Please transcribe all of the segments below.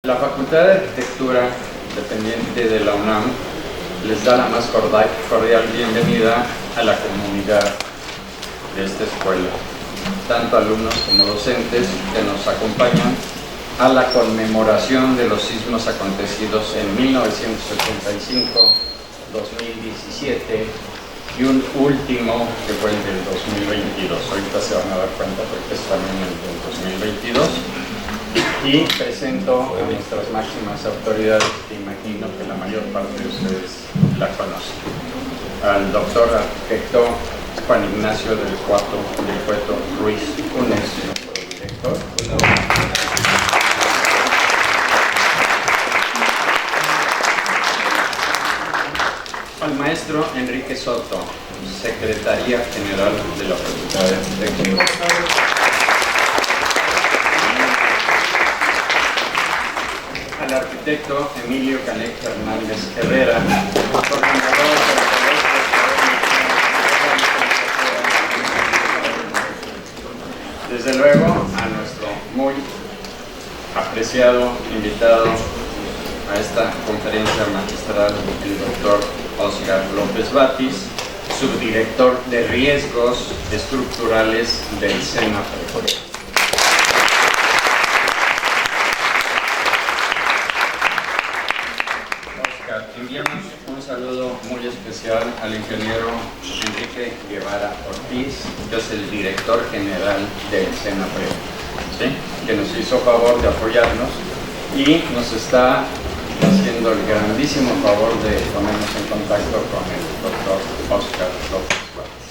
La Facultad de Arquitectura, dependiente de la UNAM, les da la más cordial bienvenida a la comunidad de esta escuela, tanto alumnos como docentes que nos acompañan a la conmemoración de los sismos acontecidos en 1985, 2017 y un último que fue el del 2022. Ahorita se van a dar cuenta porque es también el del 2022. Y presento a nuestras máximas autoridades, que imagino que la mayor parte de ustedes la conocen. Al doctor arquitecto Juan Ignacio del Cueto Ruiz Funes, nuestro director. Al maestro Enrique Soto, Secretaría General de la Facultad de Arquitectura. Al arquitecto Emilio Canek Hernández Herrera, coordinador de desde luego a nuestro muy apreciado invitado a esta conferencia magistral, el doctor Óscar López Batis, subdirector de riesgos estructurales del CENAPRED. Enviamos un saludo muy especial al ingeniero Enrique Guevara Ortiz, que es el director general del CENAPRED, ¿sí? Que nos hizo favor de apoyarnos y nos está haciendo el grandísimo favor de ponernos en contacto con el doctor Óscar López Batis.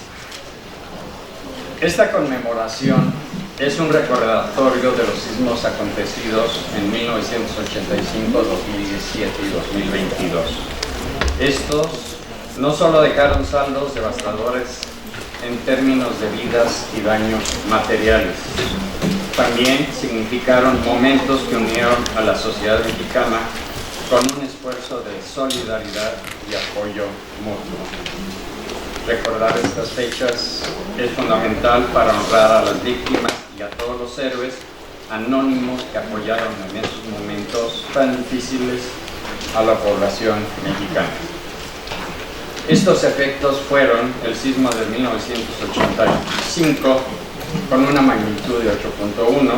Esta conmemoración es un recordatorio de los sismos acontecidos en 1985, 2017 y 2022. Estos no solo dejaron saldos devastadores en términos de vidas y daños materiales, también significaron momentos que unieron a la sociedad mexicana con un esfuerzo de solidaridad y apoyo mutuo. Recordar estas fechas es fundamental para honrar a las víctimas y a todos los héroes anónimos que apoyaron en esos momentos tan difíciles a la población mexicana. Estos efectos fueron el sismo de 1985 con una magnitud de 8.1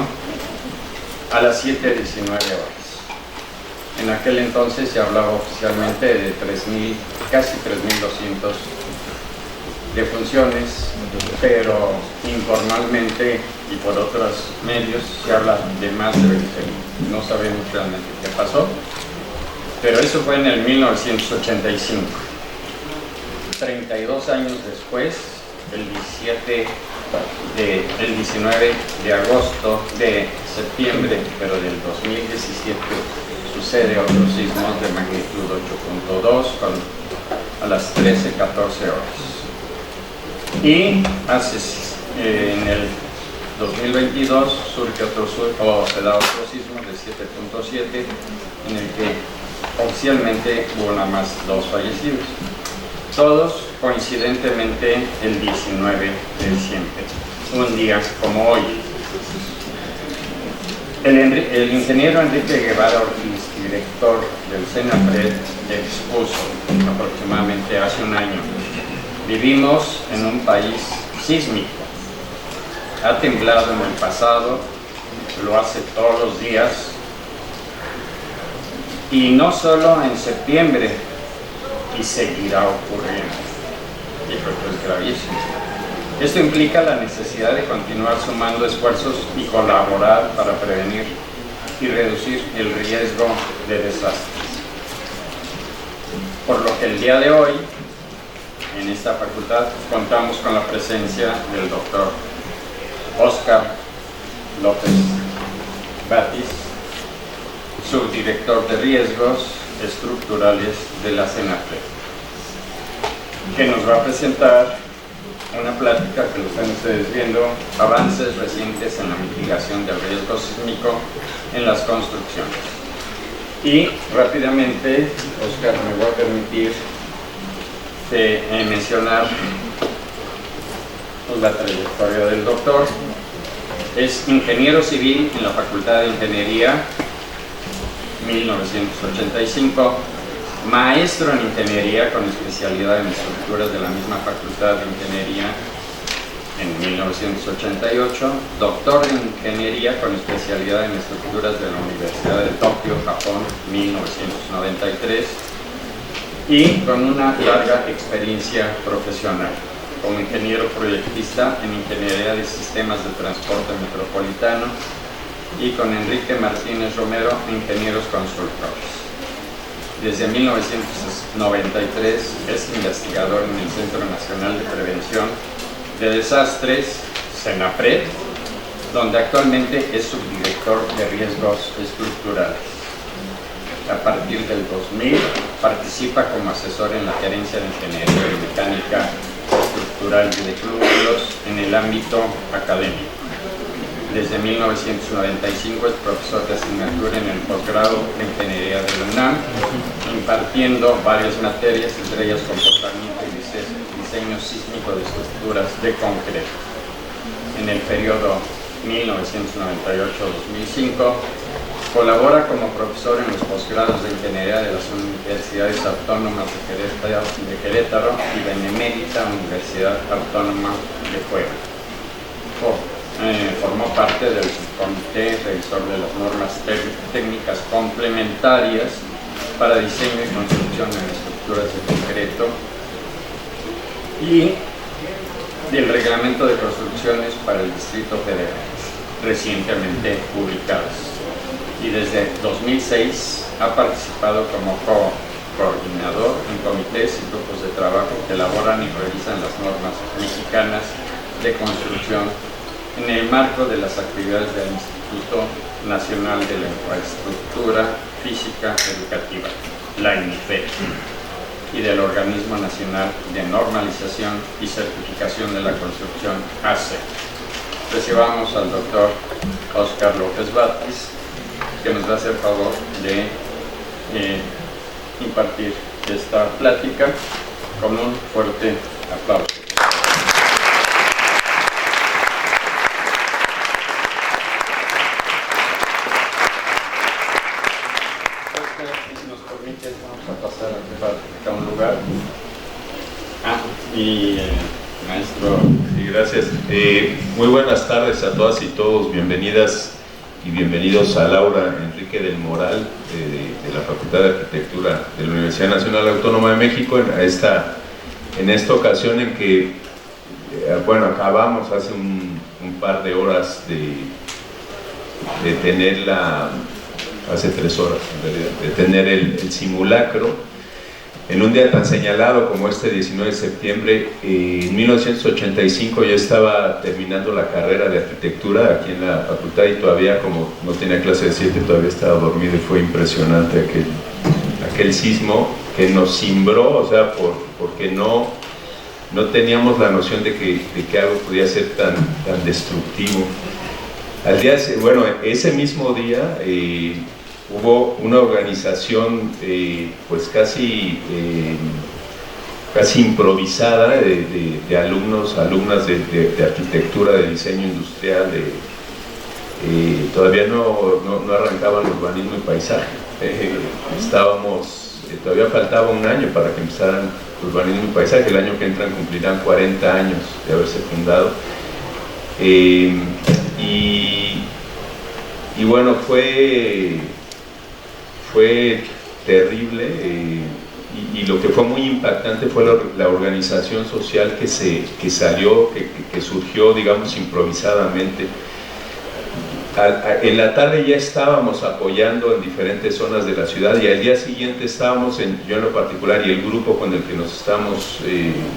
a las 7:19 horas. En aquel entonces se hablaba oficialmente de casi 3.200 defunciones, pero informalmente y por otros medios se habla de más de 20.000. No sabemos realmente qué pasó, pero eso fue en el 1985. 32 años después, el 19 de agosto de septiembre, pero del 2017, sucede otro sismo de magnitud 8.2 a las 13:14 horas. Y en el 2022 se da otro sismo de 7.7, en el que oficialmente hubo nada más 2 fallecidos. Todos coincidentemente el 19 de diciembre, un día como hoy. El ingeniero Enrique Guevara Ortiz, director del CENAPRED, expuso aproximadamente hace un año: vivimos en un país sísmico. Ha temblado en el pasado, lo hace todos los días, y no solo en septiembre, y seguirá ocurriendo. Y creo que es gravísimo. Esto implica la necesidad de continuar sumando esfuerzos y colaborar para prevenir y reducir el riesgo de desastres. Por lo que el día de hoy, en esta facultad, contamos con la presencia del doctor Óscar López Batis, subdirector de riesgos estructurales de la CENAPRED, que nos va a presentar una plática que lo están ustedes viendo: avances recientes en la mitigación del riesgo sísmico en las construcciones. Y rápidamente, Óscar, me voy a permitir mencionar la trayectoria del doctor. Es ingeniero civil en la Facultad de Ingeniería 1985, maestro en ingeniería con especialidad en estructuras de la misma Facultad de Ingeniería en 1988, doctor en ingeniería con especialidad en estructuras de la Universidad de Tokio, Japón, 1993, y con una larga experiencia profesional como ingeniero proyectista en ingeniería de sistemas de transporte metropolitano, y con Enrique Martínez Romero, ingenieros constructores. Desde 1993 es investigador en el Centro Nacional de Prevención de Desastres, CENAPRED, donde actualmente es subdirector de riesgos estructurales. A partir del 2000 participa como asesor en la Gerencia de Ingeniería y Mecánica Estructural y de Fluidos en el ámbito académico. Desde 1995 es profesor de asignatura en el posgrado de Ingeniería de la UNAM, impartiendo varias materias, entre ellas comportamiento y diseño sísmico de estructuras de concreto. En el periodo 1998-2005 colabora como profesor en los posgrados de Ingeniería de las Universidades Autónomas de Querétaro y Benemérita Universidad Autónoma de Puebla. Formó parte del subcomité revisor de las normas técnicas complementarias para diseño y construcción en estructuras de concreto y del reglamento de construcciones para el Distrito Federal, recientemente publicados. Y desde 2006 ha participado como coordinador en comités y grupos de trabajo que elaboran y revisan las normas mexicanas de construcción en el marco de las actividades del Instituto Nacional de la Infraestructura Física Educativa, la INIFED, y del Organismo Nacional de Normalización y Certificación de la Construcción, ACE. Recibamos al doctor Óscar López Batis, que nos va a hacer favor de impartir esta plática con un fuerte aplauso. Si nos permite, vamos a pasar a un lugar. Maestro. Sí, gracias. Muy buenas tardes a todas y todos. Bienvenidas y bienvenidos a Laura Enrique del Moral, de la Facultad de Arquitectura de la Universidad Nacional Autónoma de México, en esta ocasión en que, bueno, acabamos hace un par de horas de tener hace 3 horas en realidad, de tener el simulacro, en un día tan señalado como este 19 de septiembre. En 1985 yo estaba terminando la carrera de arquitectura aquí en la facultad y todavía, como no tenía clase de 7, todavía estaba dormido, y fue impresionante aquel sismo que nos cimbró, o sea, porque no teníamos la noción de que algo podía ser tan destructivo. Bueno, ese mismo día hubo una organización pues casi improvisada de alumnas de arquitectura, de diseño industrial, todavía no arrancaban urbanismo y paisaje. Todavía faltaba un año para que empezaran urbanismo y paisaje. El año que entran cumplirán 40 años de haberse fundado. Y bueno, fue terrible, y lo que fue muy impactante fue la organización social que salió, que surgió, digamos, improvisadamente. En la tarde ya estábamos apoyando en diferentes zonas de la ciudad, y al día siguiente estábamos, yo en lo particular y el grupo con el que nos estamos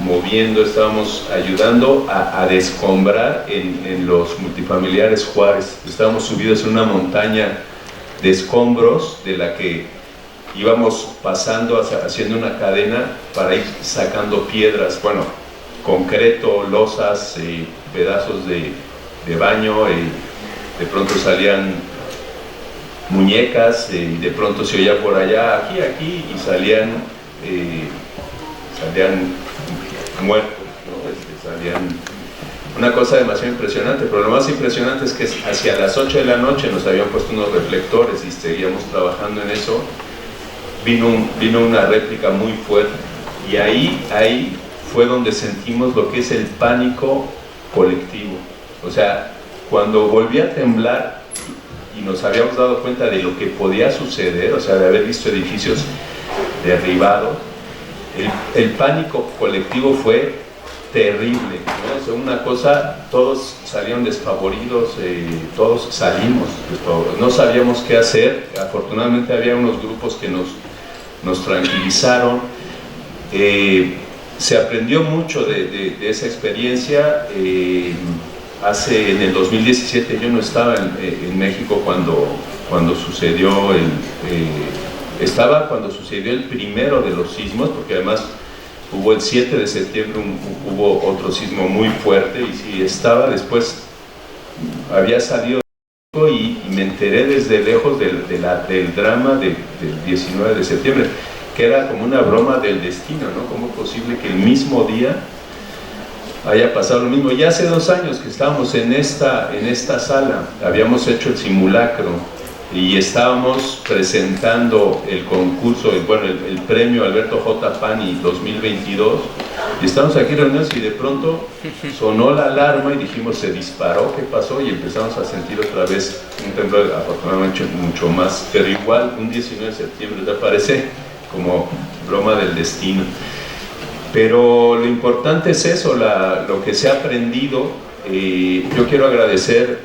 moviendo, estábamos ayudando a descombrar en los multifamiliares Juárez. Estábamos subidos en una montaña de escombros de la que íbamos pasando, haciendo una cadena para ir sacando piedras, bueno, concreto, losas, pedazos de baño, de pronto salían muñecas, y de pronto se oía por allá, aquí, y salían muertos, ¿no? Salían una cosa demasiado impresionante, pero lo más impresionante es que hacia las 8 de la noche nos habían puesto unos reflectores y seguíamos trabajando en eso. Vino una réplica muy fuerte y ahí fue donde sentimos lo que es el pánico colectivo. O sea, cuando volví a temblar y nos habíamos dado cuenta de lo que podía suceder, o sea, de haber visto edificios derribados, el pánico colectivo fue terrible, ¿no? O sea, una cosa, todos salieron desfavoridos, todos salimos desfavoridos, no sabíamos qué hacer. Afortunadamente había unos grupos que nos tranquilizaron. Se aprendió mucho de esa experiencia. En el 2017 yo no estaba en México cuando sucedió cuando sucedió el primero de los sismos, porque además hubo el 7 de septiembre, hubo otro sismo muy fuerte, y sí estaba. Después había salido y me enteré desde lejos del drama del 19 de septiembre, que era como una broma del destino, ¿no? ¿Cómo es posible que el mismo día haya pasado lo mismo? Ya hace 2 años que estábamos en esta sala, habíamos hecho el simulacro y estábamos presentando el concurso, el premio Alberto J. Pani 2022, y estábamos aquí reunidos y de pronto sonó la alarma y dijimos, se disparó, ¿qué pasó? Y empezamos a sentir otra vez un temblor, afortunadamente mucho más, pero igual un 19 de septiembre, ¿te parece? Como broma del destino. Pero lo importante es eso, lo que se ha aprendido. Yo quiero agradecer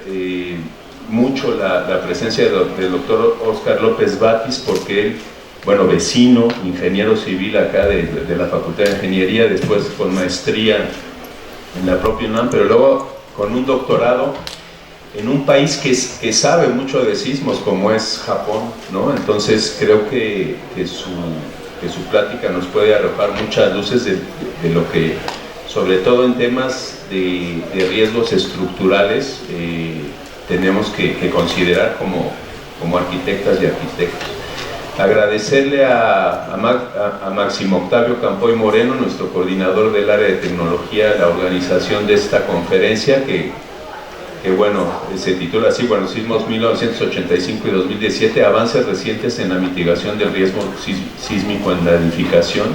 mucho la presencia del doctor Óscar López Batis, porque él, vecino, ingeniero civil acá de la Facultad de Ingeniería, después con maestría en la propia UNAM, pero luego con un doctorado en un país que sabe mucho de sismos, como es Japón, ¿no? Entonces creo que su plática nos puede arrojar muchas luces de lo que, sobre todo en temas de riesgos estructurales, tenemos que considerar como arquitectas y arquitectos. Agradecerle a Máximo Octavio Campoy Moreno, nuestro coordinador del área de tecnología, la organización de esta conferencia, que se titula así, sismos 1985 y 2017, avances recientes en la mitigación del riesgo sísmico en la edificación,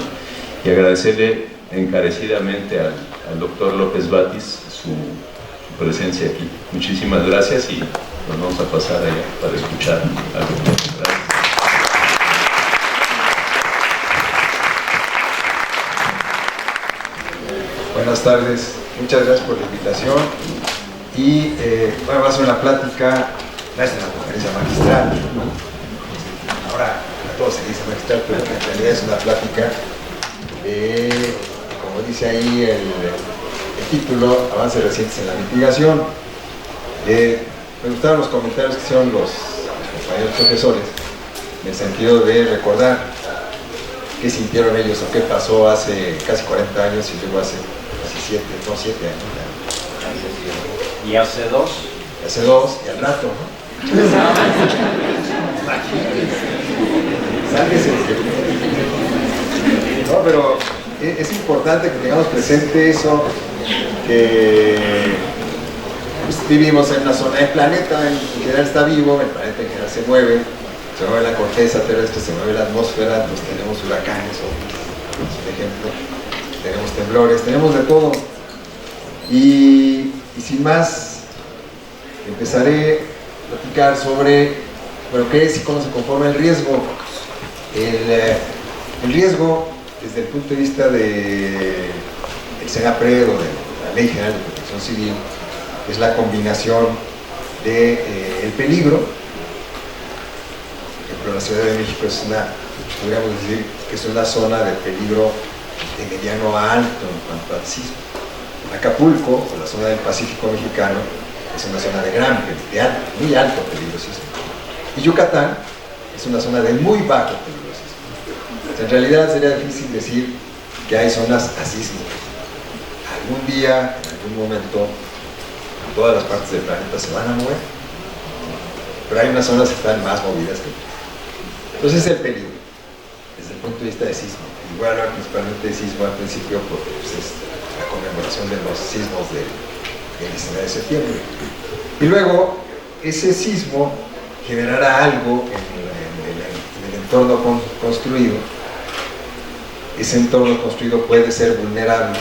y agradecerle encarecidamente al doctor López Batis su presencia aquí. Muchísimas gracias y nos vamos a pasar allá para escuchar algo. Gracias. Buenas tardes, muchas gracias por la invitación. Y va a ser una plática, no es una conferencia magistral, ¿no? Ahora a todos se dice magistral, pero en realidad es una plática, como dice ahí el título, avances recientes en la mitigación. Me gustaron los comentarios que hicieron los compañeros profesores, en el sentido de recordar qué sintieron ellos o qué pasó hace casi 40 años y luego hace casi 7 años. ¿Y hace 2? Hace 2 y al rato, ¿no? Sáquese. No, pero es importante que tengamos presente eso, que vivimos en una zona del planeta, en general está vivo, el planeta en general se mueve la corteza terrestre, se mueve la atmósfera, pues tenemos huracanes, por ejemplo, tenemos temblores, tenemos de todo. Y sin más, empezaré a platicar sobre qué es y cómo se conforma el riesgo. El riesgo, desde el punto de vista del SENAPRED o de la Ley General de Protección Civil, es la combinación del peligro. Por ejemplo, la Ciudad de México podríamos decir que es una zona de peligro de mediano a alto en cuanto al sismo. Acapulco, o la zona del Pacífico mexicano, es una zona de muy alto peligrosismo. Y Yucatán es una zona de muy bajo peligrosismo. En realidad sería difícil decir que hay zonas asísmicas. Algún día, en algún momento, todas las partes del planeta se van a mover, pero hay unas zonas que están más movidas que otras. Entonces el peligro, desde el punto de vista de sismo. Y voy a hablar principalmente de sismo al principio porque es la conmemoración de los sismos del el 19 de septiembre. Y luego, ese sismo generará algo en el entorno construido. Ese entorno construido puede ser vulnerable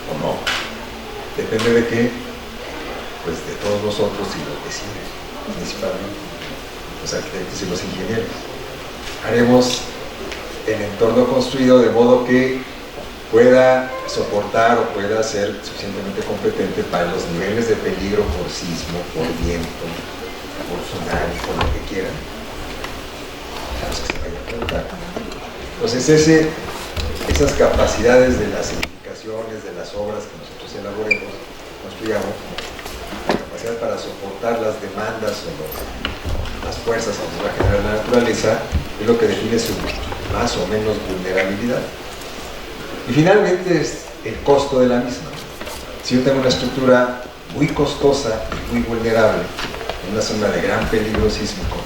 o no. Depende de qué, pues de todos nosotros y los vecinos, principalmente, los arquitectos y los ingenieros. Haremos el entorno construido de modo que pueda soportar o pueda ser suficientemente competente para los niveles de peligro por sismo, por viento, por tsunami, por lo que quieran. A los que se vayan a preguntar. Entonces esas capacidades de las edificaciones, de las obras que nosotros elaboremos, construyamos, la capacidad para soportar las demandas o las fuerzas que nos va a generar la naturaleza, es lo que define su más o menos vulnerabilidad. Y finalmente es el costo de la misma. Si yo tengo una estructura muy costosa y muy vulnerable, en una zona de gran peligro sísmico,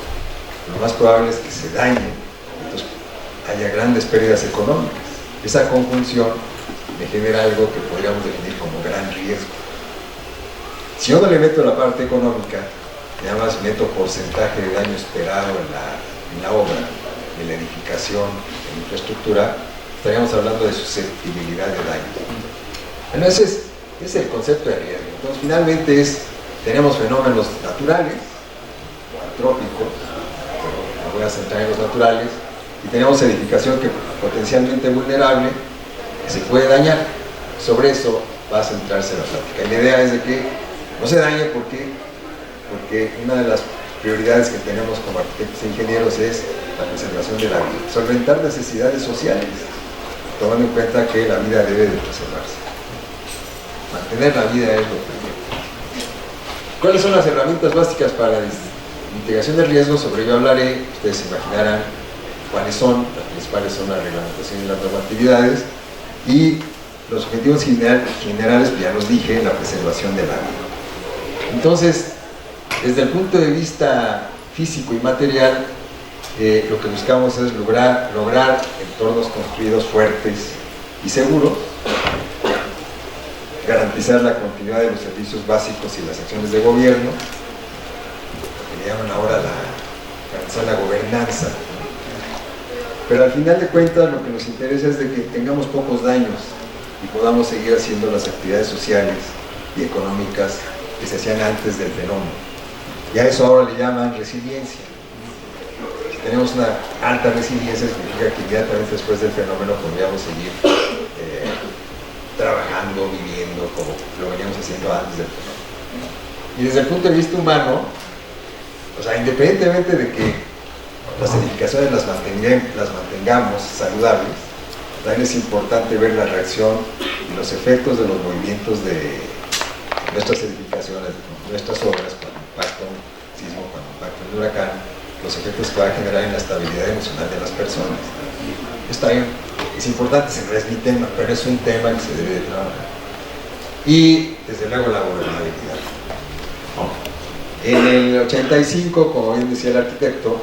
lo más probable es que se dañe, entonces haya grandes pérdidas económicas. Esa conjunción me genera algo que podríamos definir como gran riesgo. Si yo no le meto la parte económica, y además meto porcentaje de daño esperado en la obra, en la edificación, en la infraestructura, estaríamos hablando de susceptibilidad de daño. Bueno, ese es el concepto de riesgo. Entonces, finalmente tenemos fenómenos naturales o antrópicos, pero me voy a centrar en los naturales, y tenemos edificación que potencialmente vulnerable, que se puede dañar. Sobre eso va a centrarse la plática. Y la idea es de que no se dañe porque una de las prioridades que tenemos como arquitectos e ingenieros es la preservación de la vida, solventar necesidades sociales, tomando en cuenta que la vida debe de preservarse. Mantener la vida es lo primero. ¿Cuáles son las herramientas básicas para la mitigación de riesgos? Sobre ello hablaré, ustedes se imaginarán cuáles son, las principales son la reglamentación y las normatividades, y los objetivos generales, pues ya los dije, la preservación de la vida. Entonces, desde el punto de vista físico y material, lo que buscamos es lograr entornos construidos fuertes y seguros, garantizar la continuidad de los servicios básicos y las acciones de gobierno, lo que le llaman ahora garantizar la gobernanza. Pero al final de cuentas lo que nos interesa es de que tengamos pocos daños y podamos seguir haciendo las actividades sociales y económicas que se hacían antes del fenómeno. Y a eso ahora le llaman resiliencia. Si tenemos una alta resiliencia, significa que inmediatamente después del fenómeno podríamos seguir trabajando, viviendo como lo veníamos haciendo antes del fenómeno. Y desde el punto de vista humano, o sea, independientemente de que las edificaciones las mantengamos saludables, también es importante ver la reacción y los efectos de los movimientos de nuestras edificaciones, nuestras obras, cuando impacta un sismo, cuando impacta un huracán, los efectos que va a generar en la estabilidad emocional de las personas. Está bien, es importante, ese no es mi tema, pero es un tema que se debe de trabajar. Y desde luego la gobernabilidad. En el 85, como bien decía el arquitecto,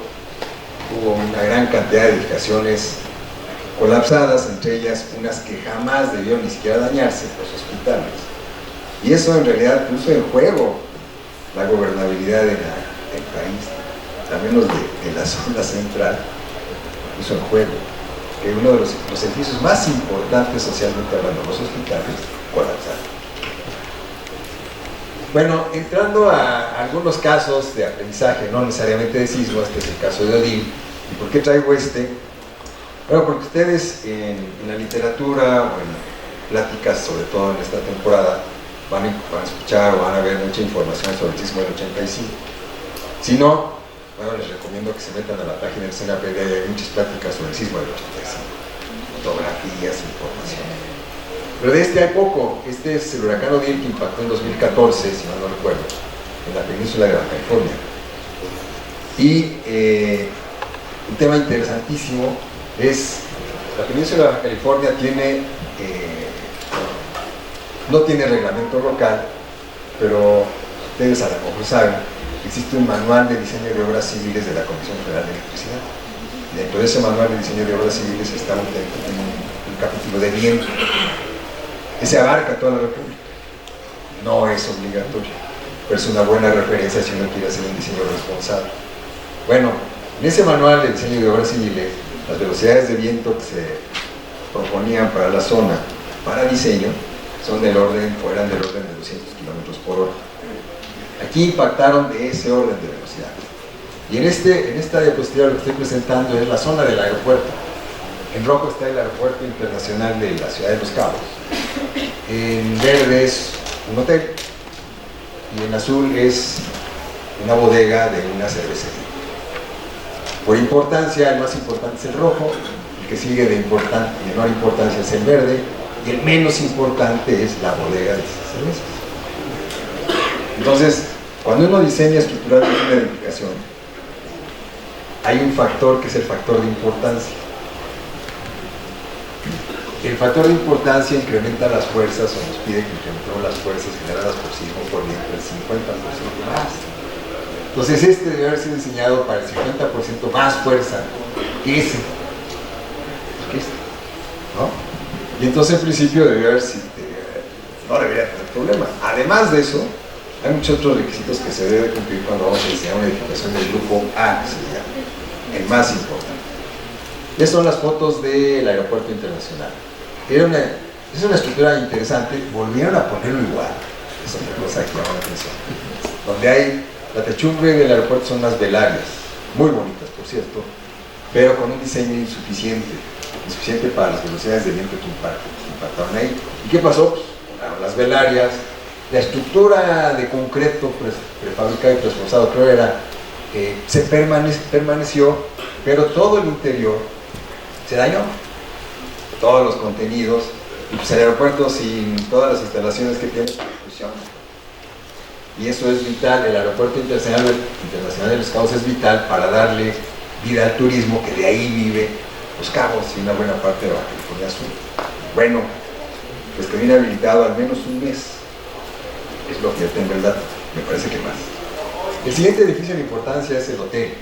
hubo una gran cantidad de edificaciones colapsadas, entre ellas unas que jamás debieron ni siquiera dañarse, los hospitales. Y eso en realidad puso en juego la gobernabilidad del país, al menos de la zona central, puso en juego que uno de los edificios más importantes socialmente hablando, los hospitales, colapsaron. Bueno, entrando a algunos casos de aprendizaje, no necesariamente de sismo, este es el caso de Odile. ¿Y por qué traigo este? Bueno, porque ustedes en la literatura o en pláticas, sobre todo en esta temporada, van a escuchar o van a ver mucha información sobre el sismo del 85. Si no, bueno, les recomiendo que se metan a la página del CNAPD, hay muchas pláticas sobre el sismo del 85, fotografías, información. Pero de este hay poco. Este es el huracán Odile que impactó en 2014, si mal no recuerdo, en la península de Baja California. Y un tema interesantísimo es, la península de Baja California no tiene reglamento local, pero ustedes a lo mejor saben que existe un manual de diseño de obras civiles de la Comisión Federal de Electricidad. Y dentro de ese manual de diseño de obras civiles está un capítulo de viento. Ese abarca toda la República. no es obligatorio, pero es una buena referencia si uno quiere hacer un diseño responsable. Bueno, en ese manual de diseño de obras civiles, las velocidades de viento que se proponían para la zona, para diseño, son del orden, o eran del orden de 200 kilómetros por hora. Aquí impactaron de ese orden de velocidad. Y en esta diapositiva lo que estoy presentando es la zona del aeropuerto. En rojo está el Aeropuerto Internacional de la Ciudad de Los Cabos. En verde es un hotel. Y en azul es una bodega de una cervecería. Por importancia, el más importante es el rojo, el que sigue de menor importancia es el verde, y el menos importante es la bodega de esas cervezas. Entonces, cuando uno diseña estructuralmente una edificación, hay un factor que es el factor de importancia. El factor de importancia incrementa las fuerzas, o nos pide que incrementemos las fuerzas generadas por sismo por viento el 50% más. Entonces este debe haber sido diseñado para el 50% más fuerza que este, ¿no? Y entonces en principio no debería tener problema. Además de eso, hay muchos otros requisitos que se debe cumplir cuando vamos a diseñar una edificación del grupo A, que se llama, el más importante. Estas son las fotos del aeropuerto internacional. Es una estructura interesante, volvieron a ponerlo igual, es otra cosa que llama la atención. Donde hay la techumbre del aeropuerto son las velarias, muy bonitas por cierto, pero con un diseño insuficiente para las velocidades de viento que impactaron ahí. ¿Y qué pasó? Pues, las velarias, la estructura de concreto prefabricado y preesforzado, creo era, se permaneció, pero todo el interior se dañó, todos los contenidos, y pues el aeropuerto sin todas las instalaciones que tiene, funciona. Y eso es vital, el aeropuerto internacional de Los Cabos es vital para darle vida al turismo, que de ahí vive Los Cabos y una buena parte de Baja California Sur. Bueno, pues que viene habilitado al menos un mes, es lo que yo tengo el dato, me parece que más. El siguiente edificio de importancia es el hotel.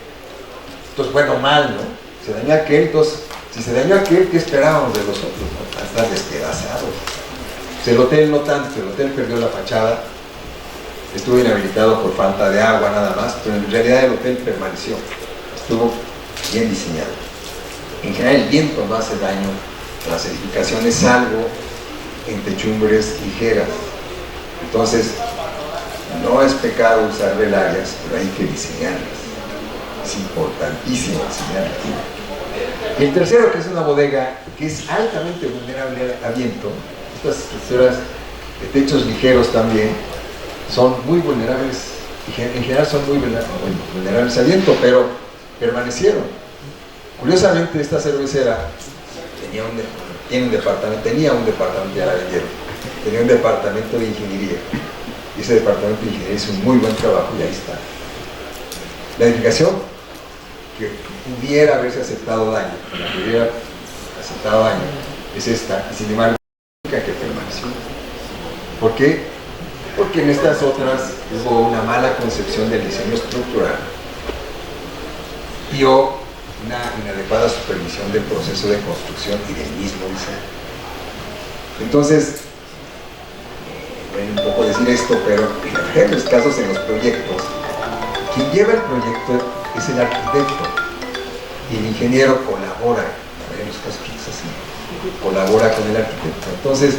Entonces, bueno, mal, ¿no? Se dañó aquel, entonces, si se dañó aquel, ¿qué esperábamos de los otros? ¿No? Están despedazados. Pues el hotel no tanto, el hotel perdió la fachada, estuvo inhabilitado por falta de agua nada más, pero en realidad el hotel permaneció, estuvo bien diseñado. En general el viento no hace daño a las edificaciones, salvo en techumbres ligeras. Entonces, no es pecado usar velarias, pero hay que diseñarlas. Es importantísimo diseñarlas. Y el tercero, que es una bodega que es altamente vulnerable a viento, estas estructuras de techos ligeros también, son muy vulnerables, en general son muy vulnerables al viento, pero permanecieron. Curiosamente, esta cervecera tenía un departamento, ya la vendieron, tenía un departamento de ingeniería, y ese departamento de ingeniería hizo un muy buen trabajo y ahí está. La edificación que pudiera haberse aceptado daño, es esta, y sin embargo, que permaneció. ¿Por qué? Porque en estas otras hubo una mala concepción del diseño estructural y una inadecuada supervisión del proceso de construcción y del mismo diseño. Entonces, voy a un poco decir esto, pero en los casos, en los proyectos, quien lleva el proyecto es el arquitecto y el ingeniero colabora, en los casos es así, colabora con el arquitecto. Entonces,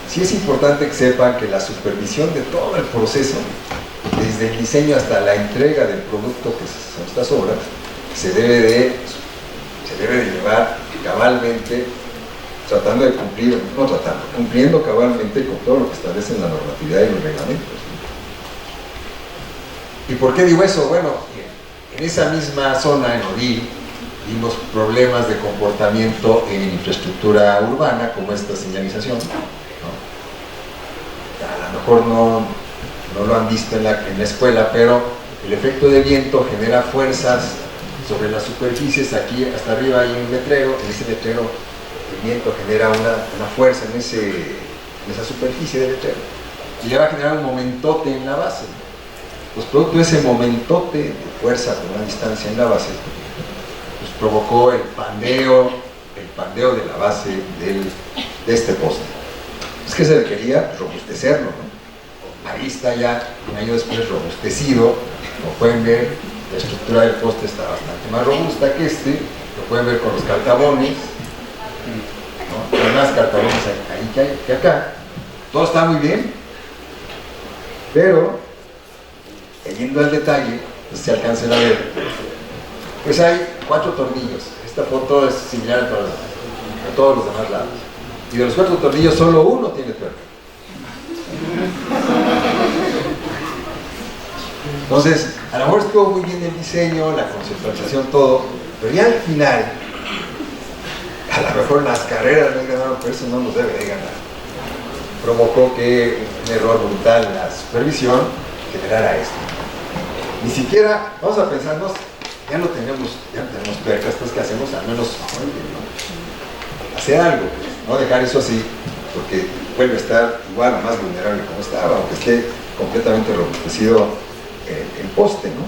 sí es importante que sepan que la supervisión de todo el proceso, desde el diseño hasta la entrega del producto que son estas obras, se debe de llevar cabalmente, cumpliendo cabalmente con todo lo que establece la normatividad y los reglamentos. ¿Y por qué digo eso? Bueno, en esa misma zona, en Odil, vimos problemas de comportamiento en infraestructura urbana, como esta señalización. A lo mejor no lo han visto en la escuela, pero el efecto de viento genera fuerzas sobre las superficies. Aquí hasta arriba hay un letrero, en ese letrero el viento genera una fuerza en esa superficie del letrero y le va a generar un momentote en la base. Pues producto de ese momentote de fuerza con una distancia en la base, pues provocó el pandeo de la base de este poste. Es que se le quería robustecerlo, ¿no? ahí está ya un año después robustecido. Como pueden ver, la estructura del poste está bastante más robusta que este. Lo pueden ver con los cartabones, ¿no? Hay más cartabones ahí que acá. Todo está muy bien, pero yendo al detalle, pues se alcancen a ver, pues hay 4 tornillos. Esta foto es similar a todos los demás lados. Y de los 4 tornillos, solo uno tiene tuerca. Entonces, a lo mejor estuvo muy bien el diseño, la conceptualización, todo, pero ya al final, a lo mejor las carreras no ganaron, pero eso no nos debe de ganar. Provocó que un error brutal en la supervisión generara esto. Ni siquiera, vamos a pensarnos, ya no tenemos tuercas, pues ¿qué hacemos? Al menos hacer algo, no dejar eso así, porque vuelve a estar igual o más vulnerable como estaba, aunque esté completamente robustecido el poste, ¿no?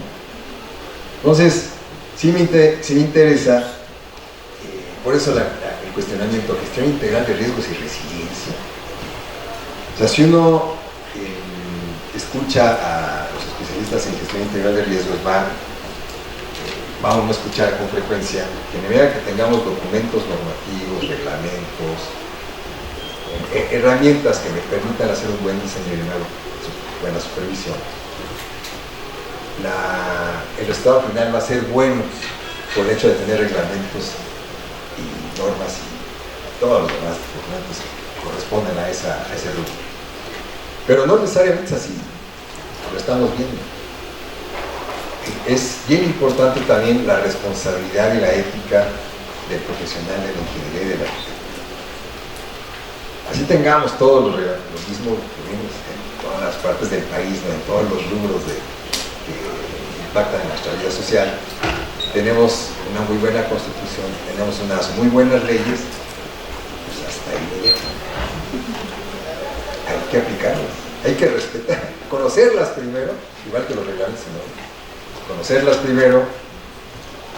Entonces, sí me interesa, por eso el cuestionamiento, gestión integral de riesgos y resiliencia. O sea, si uno escucha a los especialistas en gestión integral de riesgos, vamos a escuchar con frecuencia que en la medida que tengamos documentos normativos, reglamentos, herramientas que me permitan hacer un buen diseño y una buena supervisión, el resultado final va a ser bueno por el hecho de tener reglamentos y normas y todos los demás documentos que corresponden a ese rubro. Pero no necesariamente es así, lo estamos viendo. Es bien importante también la responsabilidad y la ética del profesional de la ingeniería y de la arquitectura. Así tengamos todos los mismos que vemos en todas las partes del país, ¿no? En todos los rubros que impactan en nuestra vida social. Tenemos una muy buena constitución, tenemos unas muy buenas leyes, pues hasta ahí me llegan. Hay que aplicarlas, hay que respetar, conocerlas primero, igual que los reglamentos, ¿no? Conocerlas primero,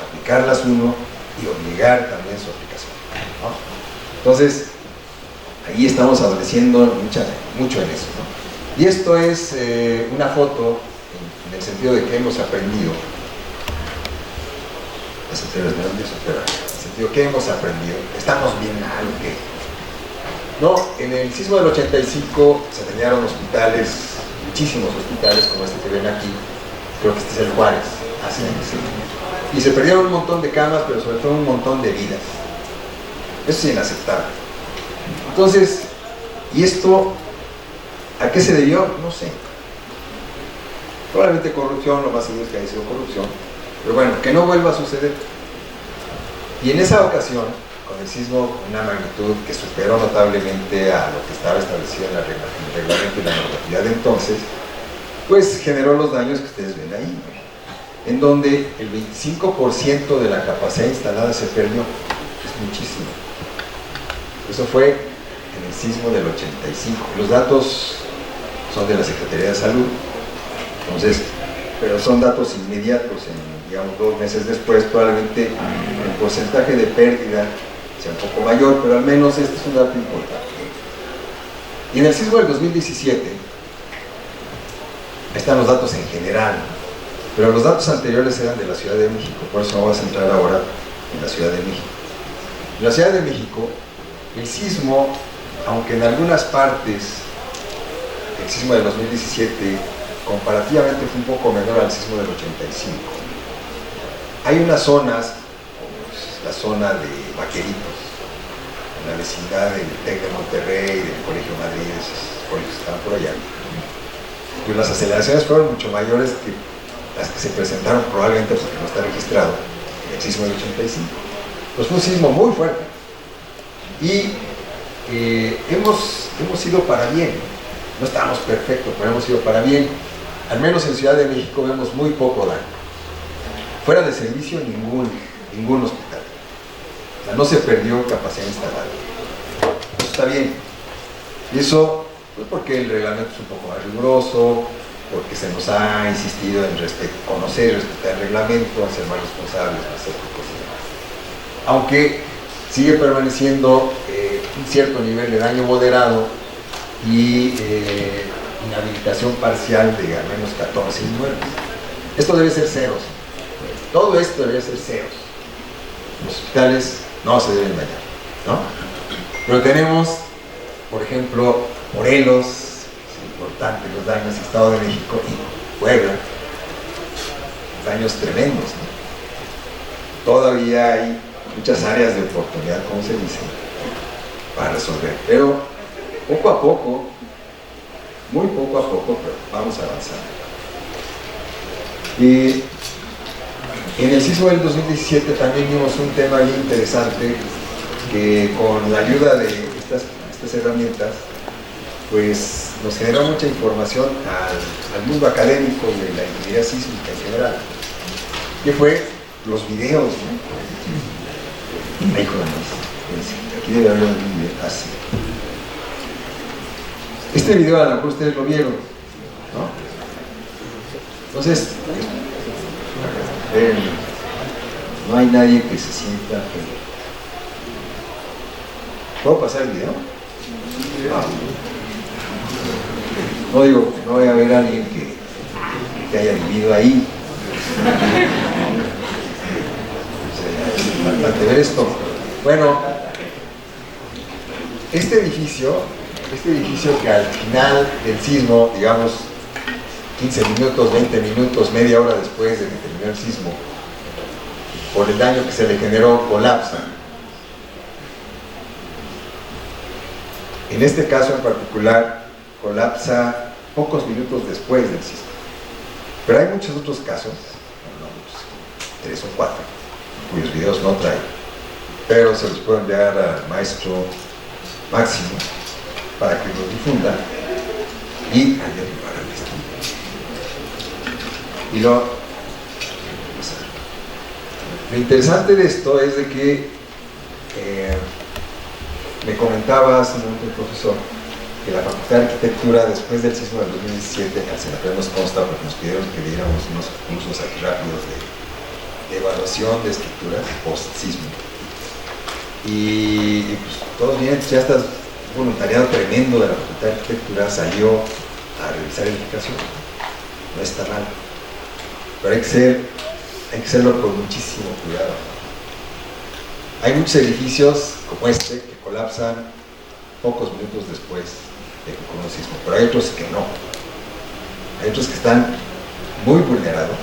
aplicarlas uno y obligar también su aplicación, ¿no? Entonces, ahí estamos adoleciendo mucho en eso, ¿no? Y esto es una foto en el sentido de que hemos aprendido, las anteriores no eran eso, pero en el sentido que hemos aprendido, estamos bien mal, ¿qué? No, en el sismo del 85 se dañaron hospitales, muchísimos hospitales como este que ven aquí, creo que este es el Juárez, así es. Y se perdieron un montón de camas, pero sobre todo un montón de vidas. Eso es inaceptable. Entonces, ¿y esto a qué se debió? No sé. Probablemente corrupción, lo más seguro es que haya sido corrupción, pero bueno, que no vuelva a suceder. Y en esa ocasión, con el sismo con una magnitud que superó notablemente a lo que estaba establecido en el reglamento y la normatividad de entonces, pues generó los daños que ustedes ven ahí, ¿no? En donde el 25% de la capacidad instalada se perdió. Es muchísimo. Eso fue en el sismo del 85. Los datos son de la Secretaría de Salud, entonces, pero son datos inmediatos, digamos 2 meses después probablemente el porcentaje de pérdida sea un poco mayor, pero al menos este es un dato importante. Y en el sismo del 2017, están los datos en general, pero los datos anteriores eran de la Ciudad de México, por eso vamos a centrar ahora en la Ciudad de México. En la Ciudad de México, el sismo, aunque en algunas partes el sismo del 2017 comparativamente fue un poco menor al sismo del 85, hay unas zonas, como la zona de Vaqueritos, en la vecindad del TEC de Monterrey, del Colegio Madrid, esos colegios que están por allá, pues las aceleraciones fueron mucho mayores que las que se presentaron, probablemente porque no está registrado en el sismo del 85. Pues fue un sismo muy fuerte y hemos ido para bien. No estamos perfectos, pero hemos ido para bien. Al menos en Ciudad de México vemos muy poco daño. Fuera de servicio, ningún hospital. O sea, no se perdió capacidad instalada. Eso está bien. Y eso, pues porque el reglamento es un poco más riguroso, porque se nos ha insistido en conocer y respetar el reglamento, en ser más responsables, más éticos y demás. Aunque sigue permaneciendo un cierto nivel de daño moderado y inhabilitación parcial de al menos 14 inmuebles. Esto debe ser ceros. Todo esto debe ser ceros. Los hospitales no se deben dañar, ¿no? Pero tenemos, por ejemplo, Morelos, es importante los daños, Estado de México y Puebla, daños tremendos, ¿no? Todavía hay muchas áreas de oportunidad, como se dice, para resolver, pero poco a poco, muy poco a poco, pero vamos a avanzar. Y en el sismo del 2017 también vimos un tema bien interesante que con la ayuda de estas herramientas pues nos generó mucha información al mundo académico de la ingeniería sísmica en general, que fue los videos, ¿no? Ahí con aquí debe haber un video así. Este video a lo mejor ustedes lo vieron, ¿no? Entonces, no hay nadie que se sienta feliz. ¿Puedo pasar el video? No digo, no voy a ver a alguien que haya vivido ahí. Bastante ver esto. Bueno, este edificio que al final del sismo, digamos 15 minutos, 20 minutos, media hora después de que terminó el sismo, por el daño que se le generó, colapsa. En este caso en particular, colapsa pocos minutos después del sismo. Pero hay muchos otros casos, no muchos, 3 o 4, cuyos videos no traigo, pero se los puedo enviar al maestro Máximo para que los difunda y ayer para el estudio. Y lo interesante de esto es de que me comentaba hace un momento el profesor que la Facultad de Arquitectura, después del sismo del 2017, al Senapred nos consta porque nos pidieron que diéramos unos cursos aquí rápidos de evaluación de estructuras post-sismo. Y pues todos bien, ya está voluntariado tremendo de la Facultad de Arquitectura, salió a revisar edificación. No está mal, pero hay que hacerlo con muchísimo cuidado. Hay muchos edificios como este que colapsan pocos minutos después de que ocurrió un sismo, pero hay otros que no. Hay otros que están muy vulnerados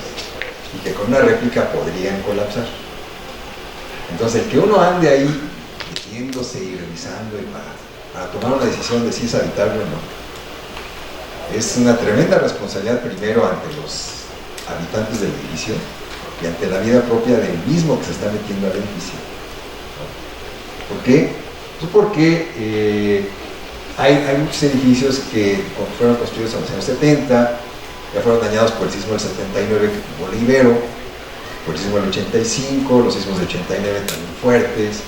y que con una réplica podrían colapsar. Entonces, el que uno ande ahí metiéndose y revisando y para tomar una decisión de si es habitable o no, es una tremenda responsabilidad, primero ante los habitantes del edificio y ante la vida propia del mismo que se está metiendo al edificio. ¿Por qué? Pues porque hay muchos edificios que fueron construidos en los años 70, ya fueron dañados por el sismo del 79 que tuvo el Ibero, por el sismo del 85, los sismos del 89 también fuertes,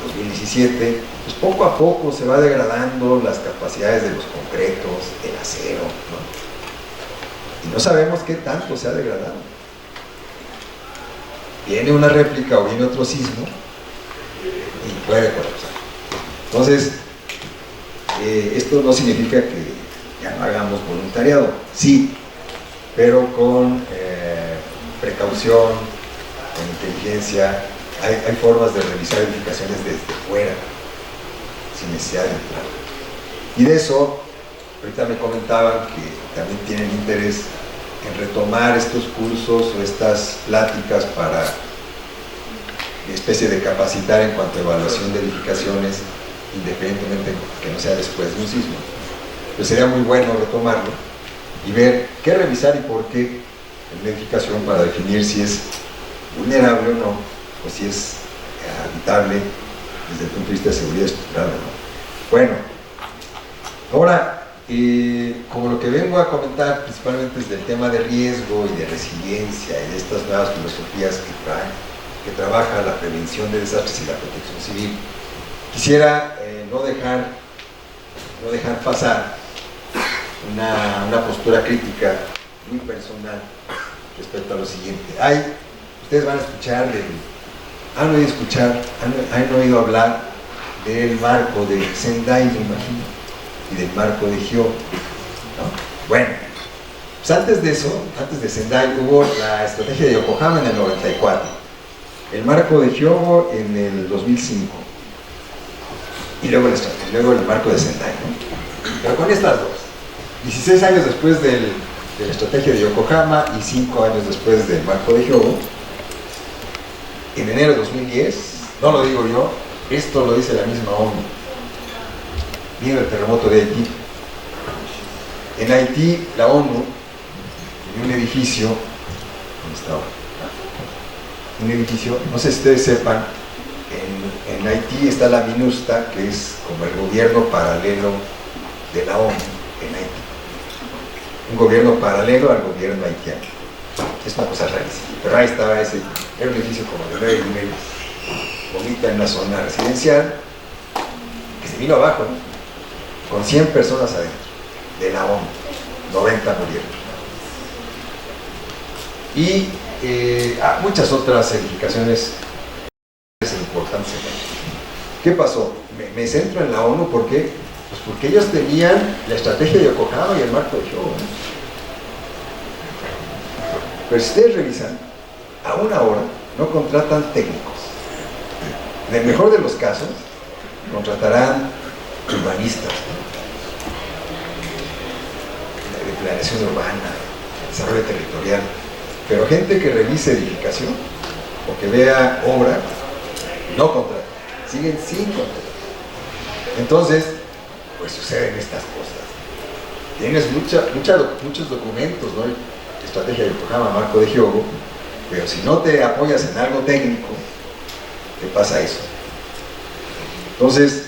2017, pues poco a poco se va degradando las capacidades de los concretos, del acero, ¿no? Y no sabemos qué tanto se ha degradado. Viene una réplica o viene otro sismo y puede colapsar. Entonces, esto no significa que ya no hagamos voluntariado, sí, pero con precaución, con inteligencia. Hay formas de revisar edificaciones desde fuera, sin necesidad de entrar. Y de eso, ahorita me comentaban que también tienen interés en retomar estos cursos o estas pláticas para una especie de capacitar en cuanto a evaluación de edificaciones, independientemente que no sea después de un sismo. Pues sería muy bueno retomarlo y ver qué revisar y por qué en una edificación para definir si es vulnerable o no, o si es habitable desde el punto de vista de seguridad estructural o no. Bueno, ahora, como lo que vengo a comentar principalmente es del tema de riesgo y de resiliencia y de estas nuevas filosofías que trabaja la prevención de desastres y la protección civil, quisiera no dejar pasar una postura crítica muy personal respecto a lo siguiente. Ustedes van a escuchar, han oído hablar del marco de Sendai, me imagino, y del marco de Gio, ¿no? Bueno, pues antes de eso, antes de Sendai, hubo la estrategia de Yokohama en el 94, el marco de Hyogo en el 2005, y luego el marco de Sendai, ¿no? Pero con estas dos, 16 años después de la estrategia de Yokohama y 5 años después del marco de Hyogo, en enero de 2010, no lo digo yo, esto lo dice la misma ONU, viene el terremoto de Haití. En Haití, la ONU, en un edificio, ¿dónde está ahora? Un edificio, no sé si ustedes sepan, en Haití está la MINUSTA, que es como el gobierno paralelo de la ONU en Haití. Un gobierno paralelo al gobierno haitiano. Es una cosa rarísima. Pero ahí estaba ese, era un edificio como de 9 niveles, bonita en una zona residencial, que se vino abajo, ¿no? Con 100 personas adentro, de la ONU, 90 murieron. Y muchas otras edificaciones importantes. ¿Qué pasó? Me centro en la ONU porque, pues porque ellos tenían la estrategia de Yokohama y el marco de Hyogo, ¿no? Pero si ustedes revisan, aún ahora no contratan técnicos. En el mejor de los casos, contratarán urbanistas, ¿no? De planeación urbana, desarrollo territorial, pero gente que revise edificación o que vea obra, no contratan, siguen sin contratar. Entonces, pues suceden estas cosas. Tienes muchos documentos, ¿no? Estrategia de Yokohama, marco de Hyogo, pero si no te apoyas en algo técnico, te pasa eso. Entonces,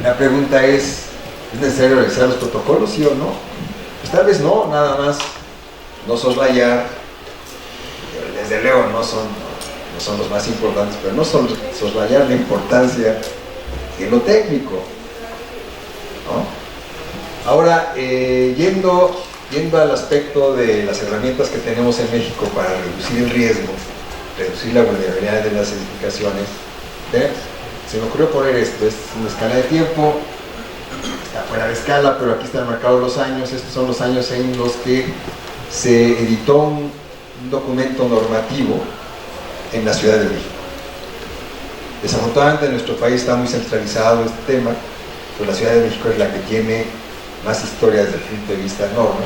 la pregunta ¿es necesario realizar los protocolos, sí o no? Pues tal vez no, nada más no soslayar, desde luego no son los más importantes, pero no soslayar la importancia de lo técnico, ¿no? Ahora, yendo al aspecto de las herramientas que tenemos en México para reducir el riesgo, reducir la vulnerabilidad de las edificaciones, se me ocurrió poner esto, es una escala de tiempo, está fuera de escala, pero aquí están marcados los años. Estos son los años en los que se editó un documento normativo en la Ciudad de México. Desafortunadamente en nuestro país está muy centralizado este tema, pues la Ciudad de México es la que tiene más historia desde el punto de vista de norma.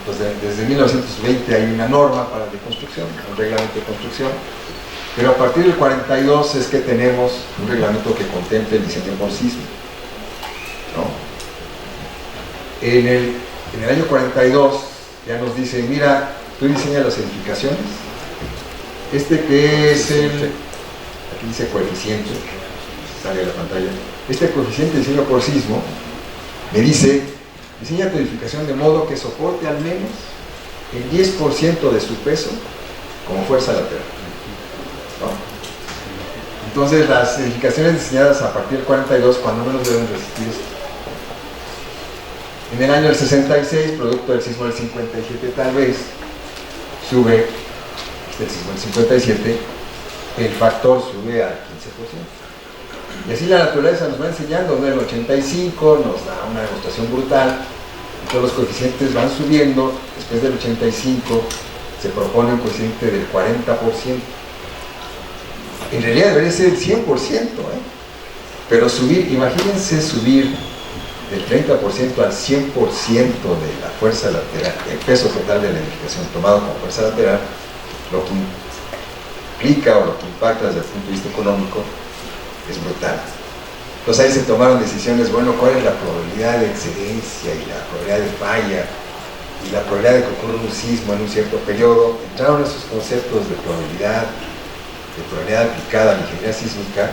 Entonces, desde 1920 hay una norma para la construcción, un reglamento de construcción, pero a partir del 42 es que tenemos un reglamento que contemple el diseño por sismo, ¿no? En el año 42 ya nos dice, mira, tú diseñas las edificaciones, que es aquí dice coeficiente, sale a la pantalla, este coeficiente de diseño por sismo me dice, diseña tu edificación de modo que soporte al menos el 10% de su peso como fuerza lateral, ¿no? Entonces las edificaciones diseñadas a partir del 42 cuando menos deben resistir esto. En el año del 66, producto del sismo del 57 tal vez, sube, el sismo del 57, el factor sube al 15%. Y así la naturaleza nos va enseñando, ¿no? En el 85 nos da una demostración brutal, todos los coeficientes van subiendo, después del 85 se propone un coeficiente del 40%. En realidad debería ser el 100%, pero subir, imagínense subir del 30% al 100% de la fuerza lateral, el peso total de la edificación tomado como fuerza lateral, lo que implica o lo que impacta desde el punto de vista económico es brutal. Entonces ahí se tomaron decisiones, bueno, ¿cuál es la probabilidad de excedencia y la probabilidad de falla y la probabilidad de que ocurra un sismo en un cierto periodo? Entraron esos conceptos de probabilidad aplicada a la ingeniería sísmica.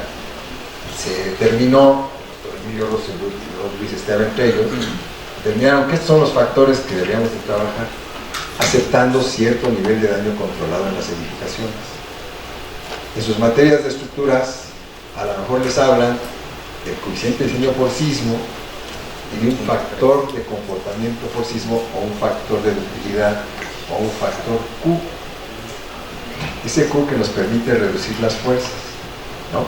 Se determinó, por Emilio Rosenbluth y Luis Esteban entre ellos, determinaron que estos son los factores que deberíamos de trabajar, aceptando cierto nivel de daño controlado en las edificaciones. En sus materias de estructuras, a lo mejor les hablan del coeficiente de diseño por sismo y de un factor de comportamiento por sismo o un factor de ductilidad o un factor Q. Ese Q que nos permite reducir las fuerzas, ¿no?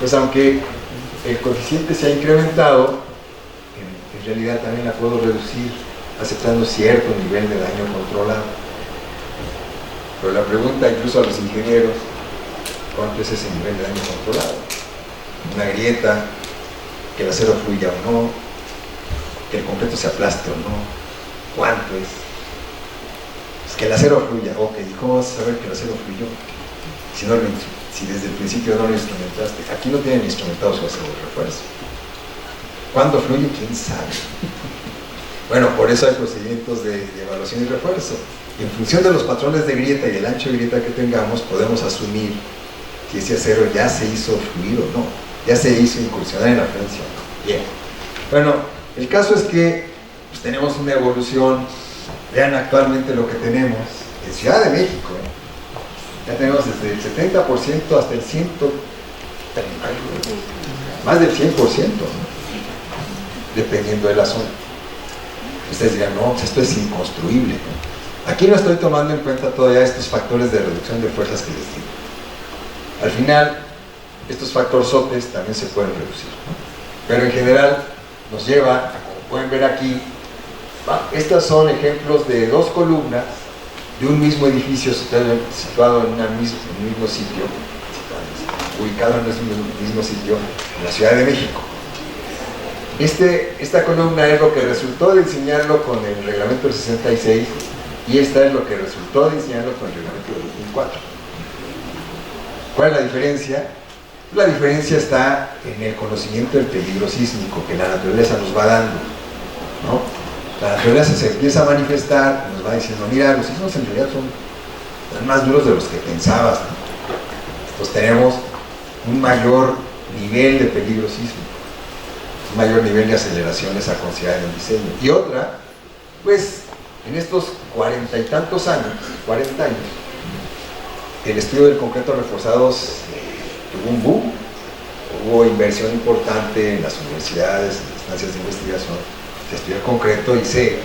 Pues aunque el coeficiente se ha incrementado, en en realidad también la puedo reducir aceptando cierto nivel de daño controlado. Pero la pregunta incluso a los ingenieros, ¿cuánto es ese nivel de daño controlado? Una grieta, que el acero fluya o no, que el concreto se aplaste o no, ¿cuánto es? Pues que el acero fluya, ok, ¿y cómo vas a saber que el acero fluyó? Si desde el principio no lo instrumentaste. Aquí no tienen instrumentado su acero de refuerzo. ¿Cuándo fluye? ¿Quién sabe? Bueno, por eso hay procedimientos de evaluación y refuerzo. En función de los patrones de grieta y el ancho de grieta que tengamos, podemos asumir si ese acero ya se hizo fluir o no, ya se hizo incursionar en la frecuencia o no. Bien. Bueno, el caso es que pues, tenemos una evolución. Vean actualmente lo que tenemos en Ciudad de México. Ya tenemos desde el 70% hasta el 100%, más del 100%, ¿no? Dependiendo de la zona. Ustedes dirán, no, pues esto es inconstruible, ¿no? Aquí no estoy tomando en cuenta todavía estos factores de reducción de fuerzas que les digo. Al final, estos factorzotes también se pueden reducir, ¿no? Pero en general nos lleva, como pueden ver aquí, estas son ejemplos de dos columnas de un mismo edificio situado en un mismo sitio, ubicado en un mismo sitio en la Ciudad de México. Esta columna es lo que resultó de diseñarlo con el reglamento del 66 y esta es lo que resultó de diseñarlo con el reglamento del 2004. ¿Cuál es la diferencia? La diferencia está en el conocimiento del peligro sísmico que la naturaleza nos va dando, ¿no? La naturaleza se empieza a manifestar, nos va diciendo, mira, los sismos en realidad son más duros de los que pensabas, ¿no? Entonces tenemos un mayor nivel de peligro sísmico, un mayor nivel de aceleraciones a considerar en el diseño. Y otra, pues, en estos 40 y tantos años, 40 años, el estudio del concreto reforzados tuvo un boom, hubo inversión importante en las universidades, en las instancias de investigación, se estudia el concreto y se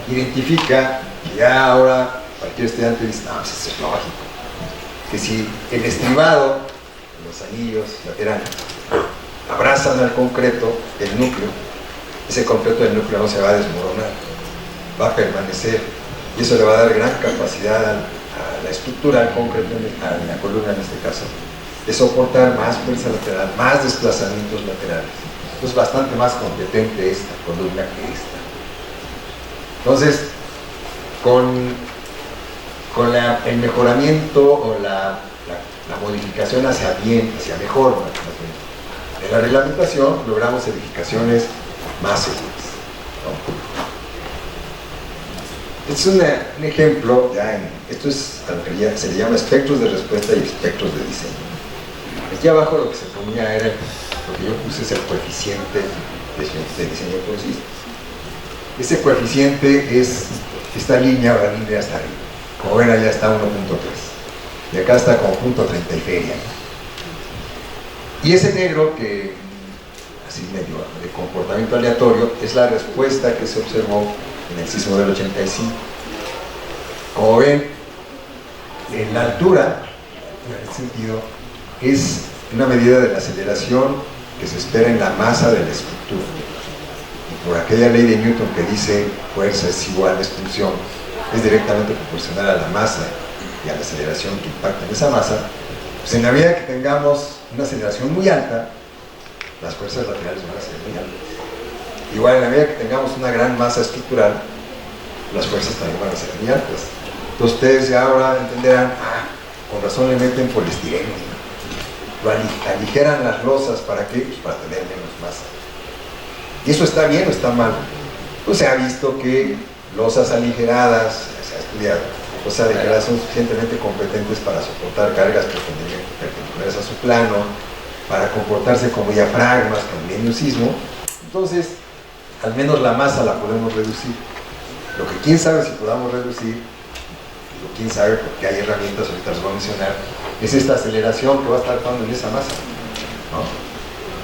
identifica que ya ahora cualquier estudiante dice, no, pues eso es lógico, que si el estribado, los anillos laterales, abrazan al concreto del núcleo, ese concreto del núcleo no se va a desmoronar, va a permanecer, y eso le va a dar gran capacidad a la estructura, al concreto, a la columna en este caso, de soportar más fuerza lateral, más desplazamientos laterales. Es bastante más competente esta columna que esta. Entonces, con el mejoramiento o la modificación hacia bien, hacia mejor, de la reglamentación, logramos edificaciones más seguras, ¿no? Este es un ejemplo, esto es a lo que se le llama espectros de respuesta y espectros de diseño. Aquí abajo lo que se ponía era, lo que yo puse es el coeficiente de diseño por sí. Ese coeficiente es esta línea o la línea hasta arriba. Como ven, allá está 1.3 y acá está como 0.30 y feria. Y ese negro, que así medio de comportamiento aleatorio, es la respuesta que se observó en el sismo del 85. Como ven, en la altura, en el sentido, es una medida de la aceleración que se espera en la masa de la estructura. Y por aquella ley de Newton que dice fuerza es igual a expulsión, es directamente proporcional a la masa y a la aceleración que impacta en esa masa. Pues en la medida que tengamos una aceleración muy alta, las fuerzas laterales van a ser muy altas. Igual en la medida que tengamos una gran masa estructural, las fuerzas también van a ser muy altas. Entonces ustedes ya ahora entenderán, con razón le meten poliestireno, ¿no? Lo aligeran las losas, ¿para qué? Pues para tener menos masa. ¿Y eso está bien o está mal? Pues se ha visto que losas aligeradas, se ha estudiado, losas aligeradas son suficientemente competentes para soportar cargas perpendiculares a su plano, para comportarse como diafragmas también un sismo. Entonces, al menos la masa la podemos reducir. Lo que quién sabe si podamos reducir, quién sabe porque hay herramientas, ahorita les voy a mencionar, es esta aceleración que va a estar actuando en esa masa, ¿no?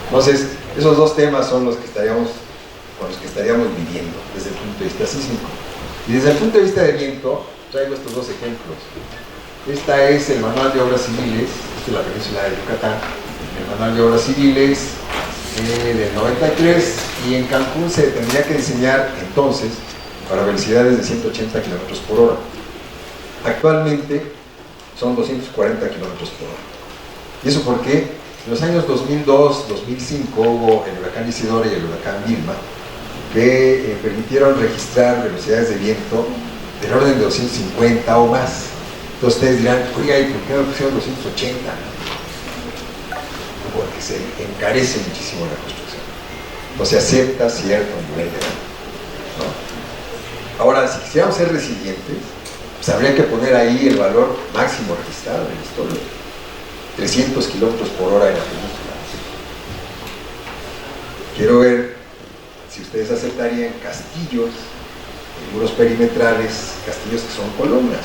Entonces, esos dos temas son los que con los que estaríamos viviendo desde el punto de vista sísmico. Y desde el punto de vista de viento, traigo estos dos ejemplos. Esta es el Manual de Obras Civiles, esta es la península de Yucatán, el Manual de Obras Civiles del 93, y en Cancún se tendría que diseñar entonces para velocidades de 180 kilómetros por hora. Actualmente son 240 kilómetros por hora. ¿Y eso por qué? En los años 2002-2005 hubo el huracán Isidora y el huracán Vilma, que permitieron registrar velocidades de viento del orden de 250 o más. Entonces ustedes dirán, oiga, ¿y por qué no pusieron 280? Porque se encarece muchísimo la construcción. No se acepta cierto nivel de daño, ¿no? Ahora, si quisiéramos ser resilientes, pues habría que poner ahí el valor máximo registrado en la historia. 300 kilómetros por hora en la península. Quiero ver si ustedes aceptarían castillos, muros perimetrales, castillos que son columnas,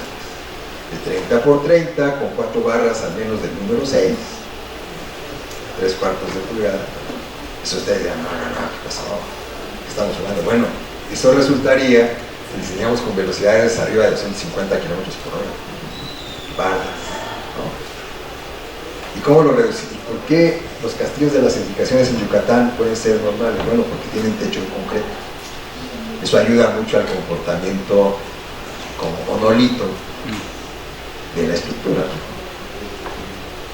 de 30 por 30, con 4 barras al menos del número 6, 3/4 de pulgada. Eso ustedes dirán, no, ¿qué pasó? ¿Qué estamos hablando? Bueno, eso resultaría si diseñamos con velocidades arriba de 250 kilómetros por hora. Barras, ¿no? ¿Y cómo lo reducimos? ¿Y por qué los castillos de las edificaciones en Yucatán pueden ser normales? Bueno, porque tienen techo en concreto. Eso ayuda mucho al comportamiento como monolito de la estructura.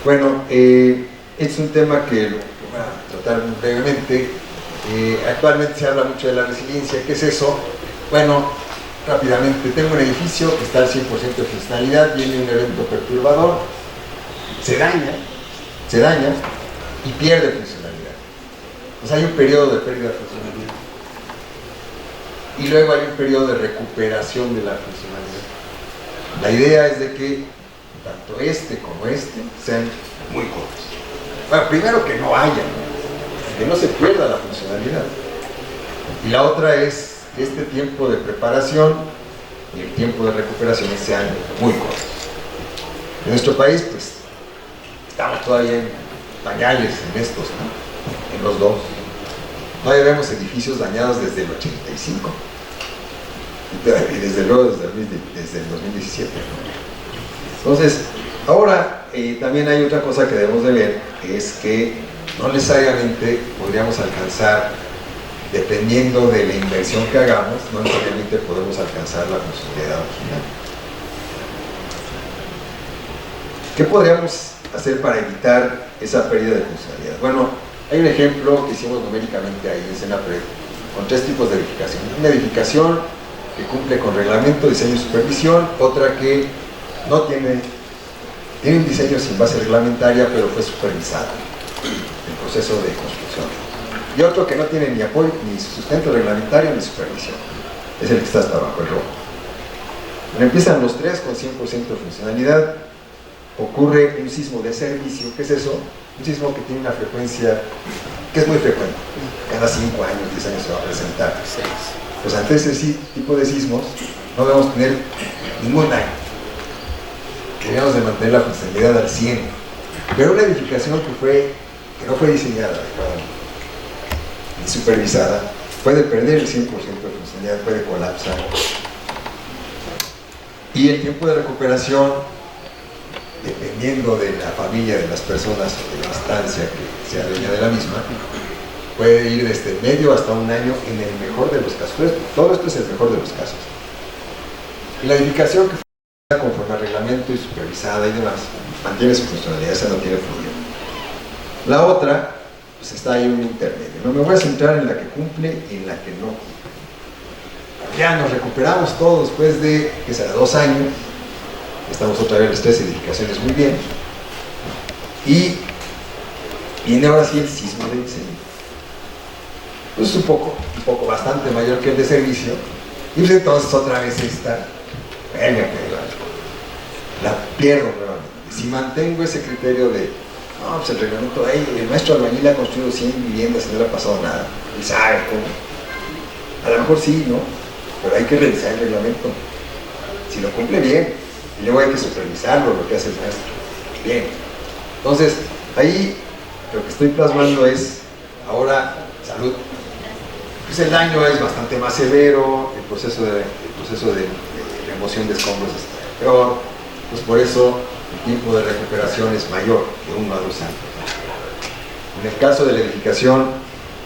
Bueno, es un tema que lo voy a tratar muy brevemente. Actualmente se habla mucho de la resiliencia. ¿Qué es eso? Bueno, rápidamente, tengo un edificio que está al 100% de funcionalidad, viene un evento perturbador, se daña y pierde funcionalidad. Pues hay un periodo de pérdida de funcionalidad. Y luego hay un periodo de recuperación de la funcionalidad. La idea es de que tanto este como este sean muy cortos. Bueno, primero que no haya, que no se pierda la funcionalidad. Y la otra es que este tiempo de preparación y el tiempo de recuperación sean muy cortos. En nuestro país, pues, estamos todavía en pañales en estos, ¿no? En los dos. Todavía vemos edificios dañados desde el 85 y desde luego desde el 2017, ¿no? Entonces, ahora también hay otra cosa que debemos de ver, es que no necesariamente podríamos alcanzar, dependiendo de la inversión que hagamos, no necesariamente podemos alcanzar la funcionalidad original. ¿Qué podríamos hacer para evitar esa pérdida de funcionalidad? Bueno, hay un ejemplo que hicimos numéricamente ahí en Senapred, con 3 tipos de edificación. Una edificación que cumple con reglamento, diseño y supervisión, otra que no tiene un diseño sin base reglamentaria, pero fue supervisada en el proceso de construcción. Y otro que no tiene ni apoyo, ni sustento reglamentario, ni supervisión. Es el que está hasta abajo, el rojo. Bueno, empiezan los 3 con 100% de funcionalidad. Ocurre un sismo de servicio. ¿Qué es eso? Un sismo que tiene una frecuencia que es muy frecuente. Cada 5 años, 10 años se va a presentar. Pues ante ese tipo de sismos no debemos tener ningún daño. Debemos de mantener la funcionalidad al 100. Pero una edificación que no fue diseñada adecuadamente ni supervisada, puede perder el 100% de funcionalidad, puede colapsar. Y el tiempo de recuperación, dependiendo de la familia, de las personas o de la instancia que sea dueña de la misma, puede ir desde medio hasta un año en el mejor de los casos. Todo esto es el mejor de los casos. Y la edificación que fue conforme al reglamento y supervisada y demás, mantiene su funcionalidad, esa no tiene fluido. La otra, pues está ahí un intermedio. No me voy a centrar en la que cumple y en la que no cumple. Ya nos recuperamos todos después de, que será 2 años, estamos otra vez las 3 edificaciones muy bien, y viene ahora sí el sismo de diseño. Pues un poco bastante mayor que el de servicio, y pues entonces otra vez esta, la pierdo nuevamente. Si mantengo ese criterio de no, pues el reglamento, el maestro albañil ha construido 100 viviendas y no le ha pasado nada. Él sabe cómo. A lo mejor sí, ¿no? Pero hay que revisar el reglamento. Si lo cumple bien, y luego hay que supervisarlo, lo que hace el maestro. Bien. Entonces, ahí lo que estoy plasmando es, ahora, salud. Pues el daño es bastante más severo, el proceso de remoción de escombros es peor, pues por eso el tiempo de recuperación es mayor, de 1 a 2 años. En el caso de la edificación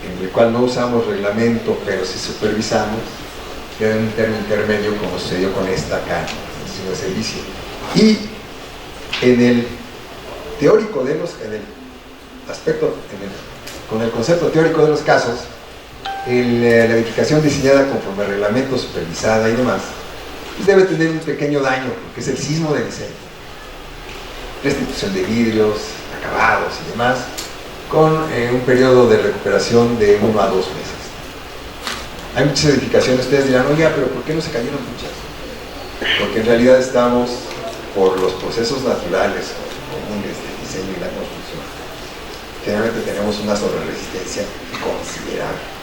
en el cual no usamos reglamento, pero sí supervisamos, queda en un término intermedio como sucedió con esta acá, estación de servicio. Y en el teórico de los, en el aspecto, con el concepto teórico de los casos, la edificación diseñada conforme a reglamento, supervisada y demás, pues debe tener un pequeño daño, porque es el sismo de diseño. Restitución de vidrios, acabados y demás, con un periodo de recuperación de 1 a 2 meses. Hay muchas edificaciones, ustedes dirán, oye, pero ¿por qué no se cayeron muchas? Porque en realidad estamos, por los procesos naturales comunes del diseño y la construcción, generalmente tenemos una sobreresistencia considerable.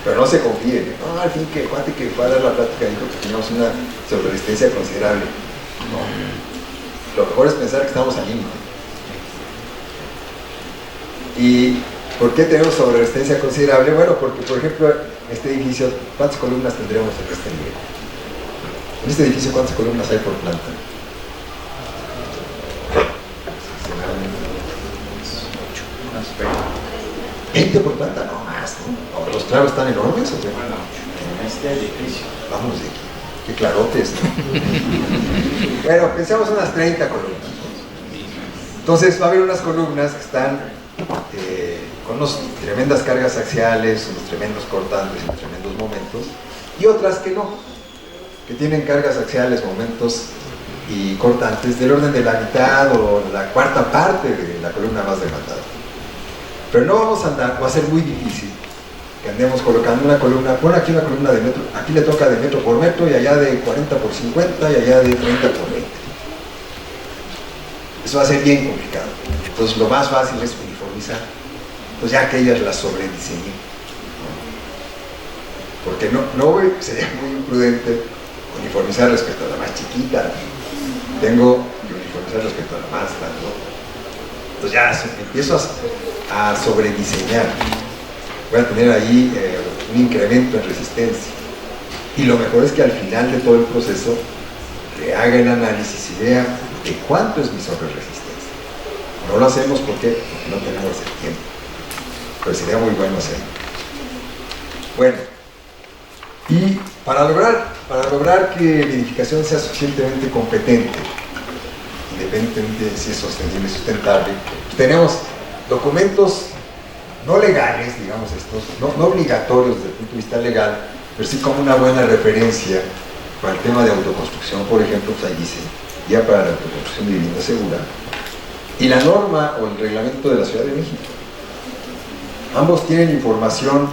Pero no se confíen, no, al fin que el cuate que fue a dar la plática dijo que teníamos una sobreresistencia considerable. No. Lo mejor es pensar que estamos al límite. ¿Y por qué tenemos sobreresistencia considerable? Bueno, porque, por ejemplo, este edificio, ¿cuántas columnas tendremos en este nivel? En este edificio, ¿cuántas columnas hay por planta? 20 por planta, no más, ¿no? ¿Los tragos están enormes o qué? Bueno, en este edificio. Vamos de aquí, qué clarotes, ¿no? Bueno, pensamos unas 30 columnas. Entonces va a haber unas columnas que están con unas tremendas cargas axiales, unos tremendos cortantes y tremendos momentos, y otras que no, que tienen cargas axiales, momentos y cortantes del orden de la mitad o la cuarta parte de la columna más demandada. Pero no vamos a andar, va a ser muy difícil que andemos colocando una columna, pon aquí una columna de metro, aquí le toca de metro por metro y allá de 40 por 50 y allá de 30 por 20. Eso va a ser bien complicado. Entonces lo más fácil es uniformizar. Pues ya que ellas las sobrediseñen. Porque no sería muy imprudente uniformizar respecto a la más chiquita. Tengo que uniformizar respecto a la más grande. Entonces ya empiezo a sobrediseñar. Voy a tener ahí un incremento en resistencia. Y lo mejor es que al final de todo el proceso le haga el análisis y vea de cuánto es mi sobreresistencia. No lo hacemos porque no tenemos el tiempo. Pero sería muy bueno hacerlo. Bueno, y para lograr que la edificación sea suficientemente competente, independientemente de si es sostenible y sustentable, tenemos documentos no legales, digamos estos, no obligatorios desde el punto de vista legal, pero sí como una buena referencia para el tema de autoconstrucción, por ejemplo, pues ahí dice, Guía para la autoconstrucción de vivienda segura, y la norma o el reglamento de la Ciudad de México. Ambos tienen información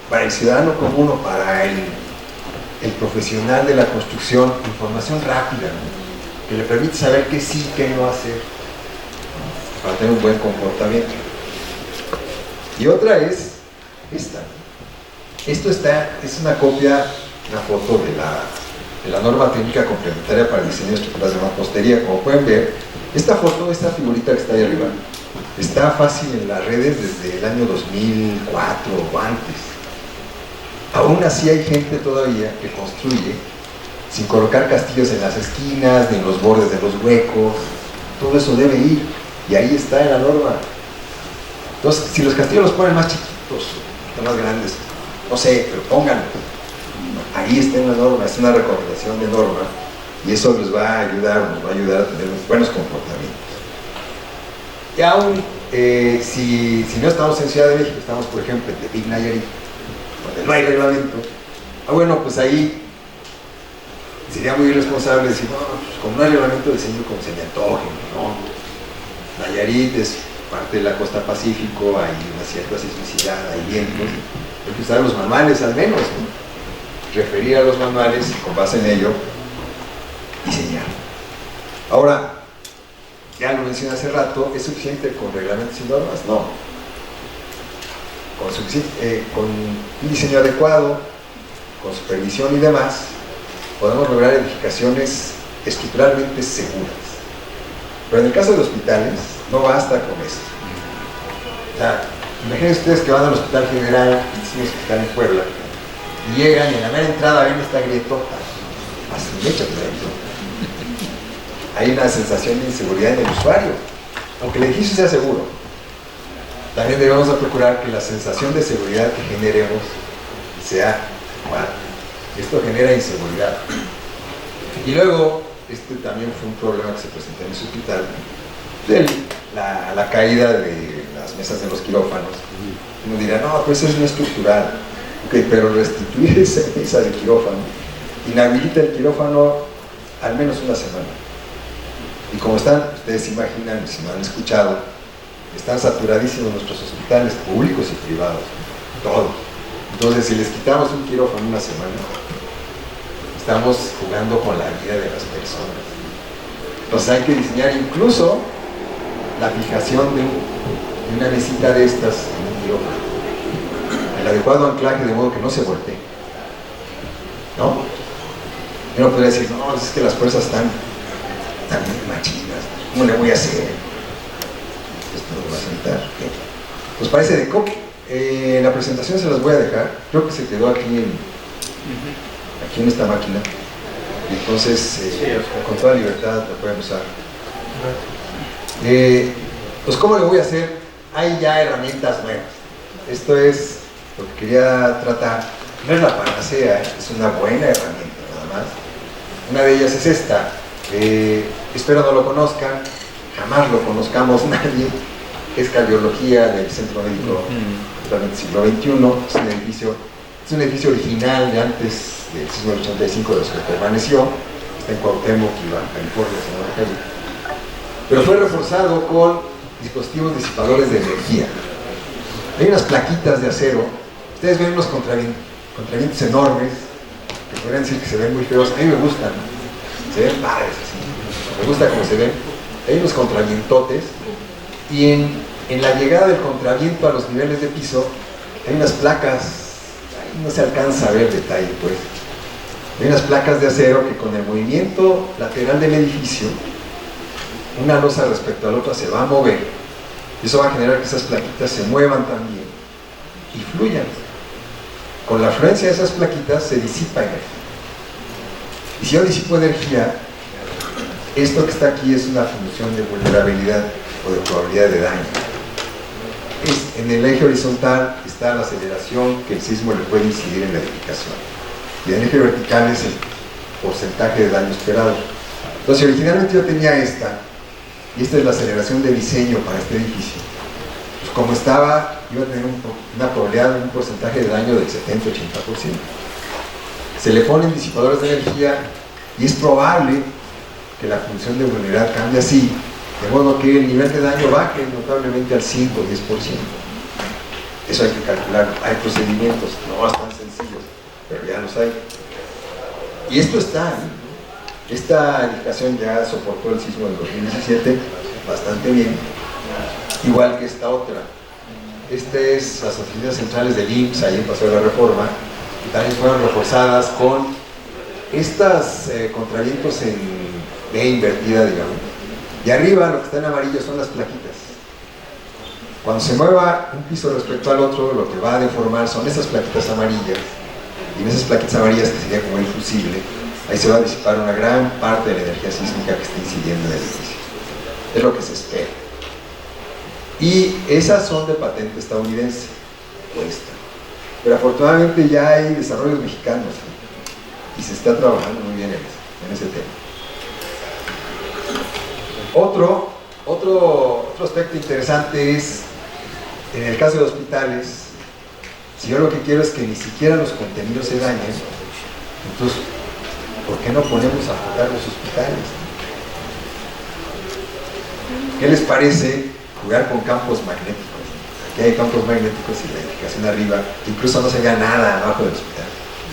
para el ciudadano común o para el profesional de la construcción, información rápida, ¿no? Que le permite saber qué sí, qué no hacer, para tener un buen comportamiento. Y otra es esta. Esto es una copia, una foto de la norma técnica complementaria para el diseño de estructuras de mampostería. Como pueden ver, esta foto, esta figurita que está ahí arriba, está fácil en las redes desde el año 2004 o antes. Aún así hay gente todavía que construye sin colocar castillos en las esquinas, ni en los bordes de los huecos. Todo eso debe ir, y ahí está en la norma. Entonces, si los castillos los ponen más chiquitos, más grandes, no sé, pero pónganlo. Ahí está en la norma, es una recomendación de norma, y eso nos va a ayudar a tener buenos comportamientos. Y aún, si no estamos en Ciudad de México, estamos, por ejemplo, en Tepic, Nayarit, donde no hay reglamento, bueno, pues ahí sería muy irresponsable decir, no, pues como no hay reglamento de diseño como se me antoje, no. Nayarit es parte de la costa Pacífico, hay una cierta sismicidad, hay vientos, hay que usar los manuales al menos, ¿no? Referir a los manuales y con base en ello diseñar. Ahora, ya lo mencioné hace rato, ¿es suficiente con reglamentos y normas? No. Con un diseño adecuado, con supervisión y demás, podemos lograr edificaciones estructuralmente seguras. Pero en el caso de hospitales, no basta con eso. O sea, imagínense ustedes que van al Hospital General, es un hospital en Puebla, y llegan y en la mera entrada ven esta grietota, así hecha clarito. Hay una sensación de inseguridad en el usuario, aunque el edificio sea seguro. también debemos de procurar que la sensación de seguridad que generemos sea igual. Esto genera inseguridad. Y luego, este también fue un problema que se presentó en ese hospital, la caída de las mesas de los quirófanos. Uno dirá, no, pues eso es no estructural. Ok, pero restituir esa mesa de quirófano inhabilita el quirófano al menos una semana. Y como están, ustedes se imaginan, si no han escuchado, están saturadísimos nuestros hospitales públicos y privados, todos. Entonces, si les quitamos un quirófano una semana, estamos jugando con la vida de las personas. Entonces hay que diseñar incluso la fijación de una mesita de estas en un quirófano, el adecuado anclaje de modo que no se voltee, ¿no? Uno podría decir, no, es que las fuerzas están machinas, ¿cómo le voy a hacer? Esto lo vas a evitar. Pues parece de coque. La presentación se las voy a dejar, creo que se quedó aquí en esta máquina, entonces con toda libertad la pueden usar. Pues ¿cómo le voy a hacer? Hay ya herramientas nuevas. Esto es lo que quería tratar. No es la panacea, es una buena herramienta nada más. Una de ellas es esta. Espero no lo conozcan, jamás lo conozcamos nadie. Es cardiología del Centro Médico del siglo XXI. Es un edificio original de antes del sismo del 85, de los que permaneció. Está en Cuauhtémoc y Baja California, Sonora, California. Pero fue reforzado con dispositivos disipadores de energía. Hay unas plaquitas de acero. Ustedes ven unos contravientos enormes, que podrían decir que se ven muy feos. A mí me gustan, se ven padres así. Me gusta cómo se ven. Hay unos contravientotes, y en la llegada del contraviento a los niveles de piso hay unas placas, ahí no se alcanza a ver detalle, pues. Hay unas placas de acero que con el movimiento lateral del edificio, una losa respecto a la otra se va a mover, y eso va a generar que esas plaquitas se muevan también y fluyan. Con la fluencia de esas plaquitas se disipa energía. Y si yo disipo energía, esto que está aquí es una función de vulnerabilidad o de probabilidad de daño. En el eje horizontal está la aceleración que el sismo le puede incidir en la edificación, y en el eje vertical es el porcentaje de daño esperado. Entonces, originalmente yo tenía esta, y esta es la aceleración de diseño para este edificio. Pues como estaba, iba a tener una probabilidad de un porcentaje de daño del 70-80%. Se le ponen disipadores de energía y es probable que la función de vulnerabilidad cambie así, de modo que el nivel de daño baje notablemente al 5 o 10%. Eso hay que calcular. Hay procedimientos, no tan sencillos, pero ya los hay. Y esto está, esta edificación ya soportó el sismo del 2017 bastante bien, igual que esta otra. Esta es las oficinas centrales del IMSS, ahí en Paseo de la Reforma, que también fueron reforzadas con estas contravientos en B invertida, digamos. Y arriba lo que está en amarillo son las plaquitas. Cuando se mueva un piso respecto al otro, lo que va a deformar son esas plaquitas amarillas, y en esas plaquitas amarillas, que sería como el fusible, ahí se va a disipar una gran parte de la energía sísmica que está incidiendo en el edificio. Es lo que se espera. Y esas son de patente estadounidense, pero afortunadamente ya hay desarrollos mexicanos y se está trabajando muy bien en ese tema. Otro aspecto interesante es, en el caso de hospitales, si yo lo que quiero es que ni siquiera los contenidos se dañen, entonces, ¿por qué no ponemos a flotar los hospitales? ¿Qué les parece jugar con campos magnéticos? Aquí hay campos magnéticos y la edificación arriba, incluso no se vea nada abajo del hospital.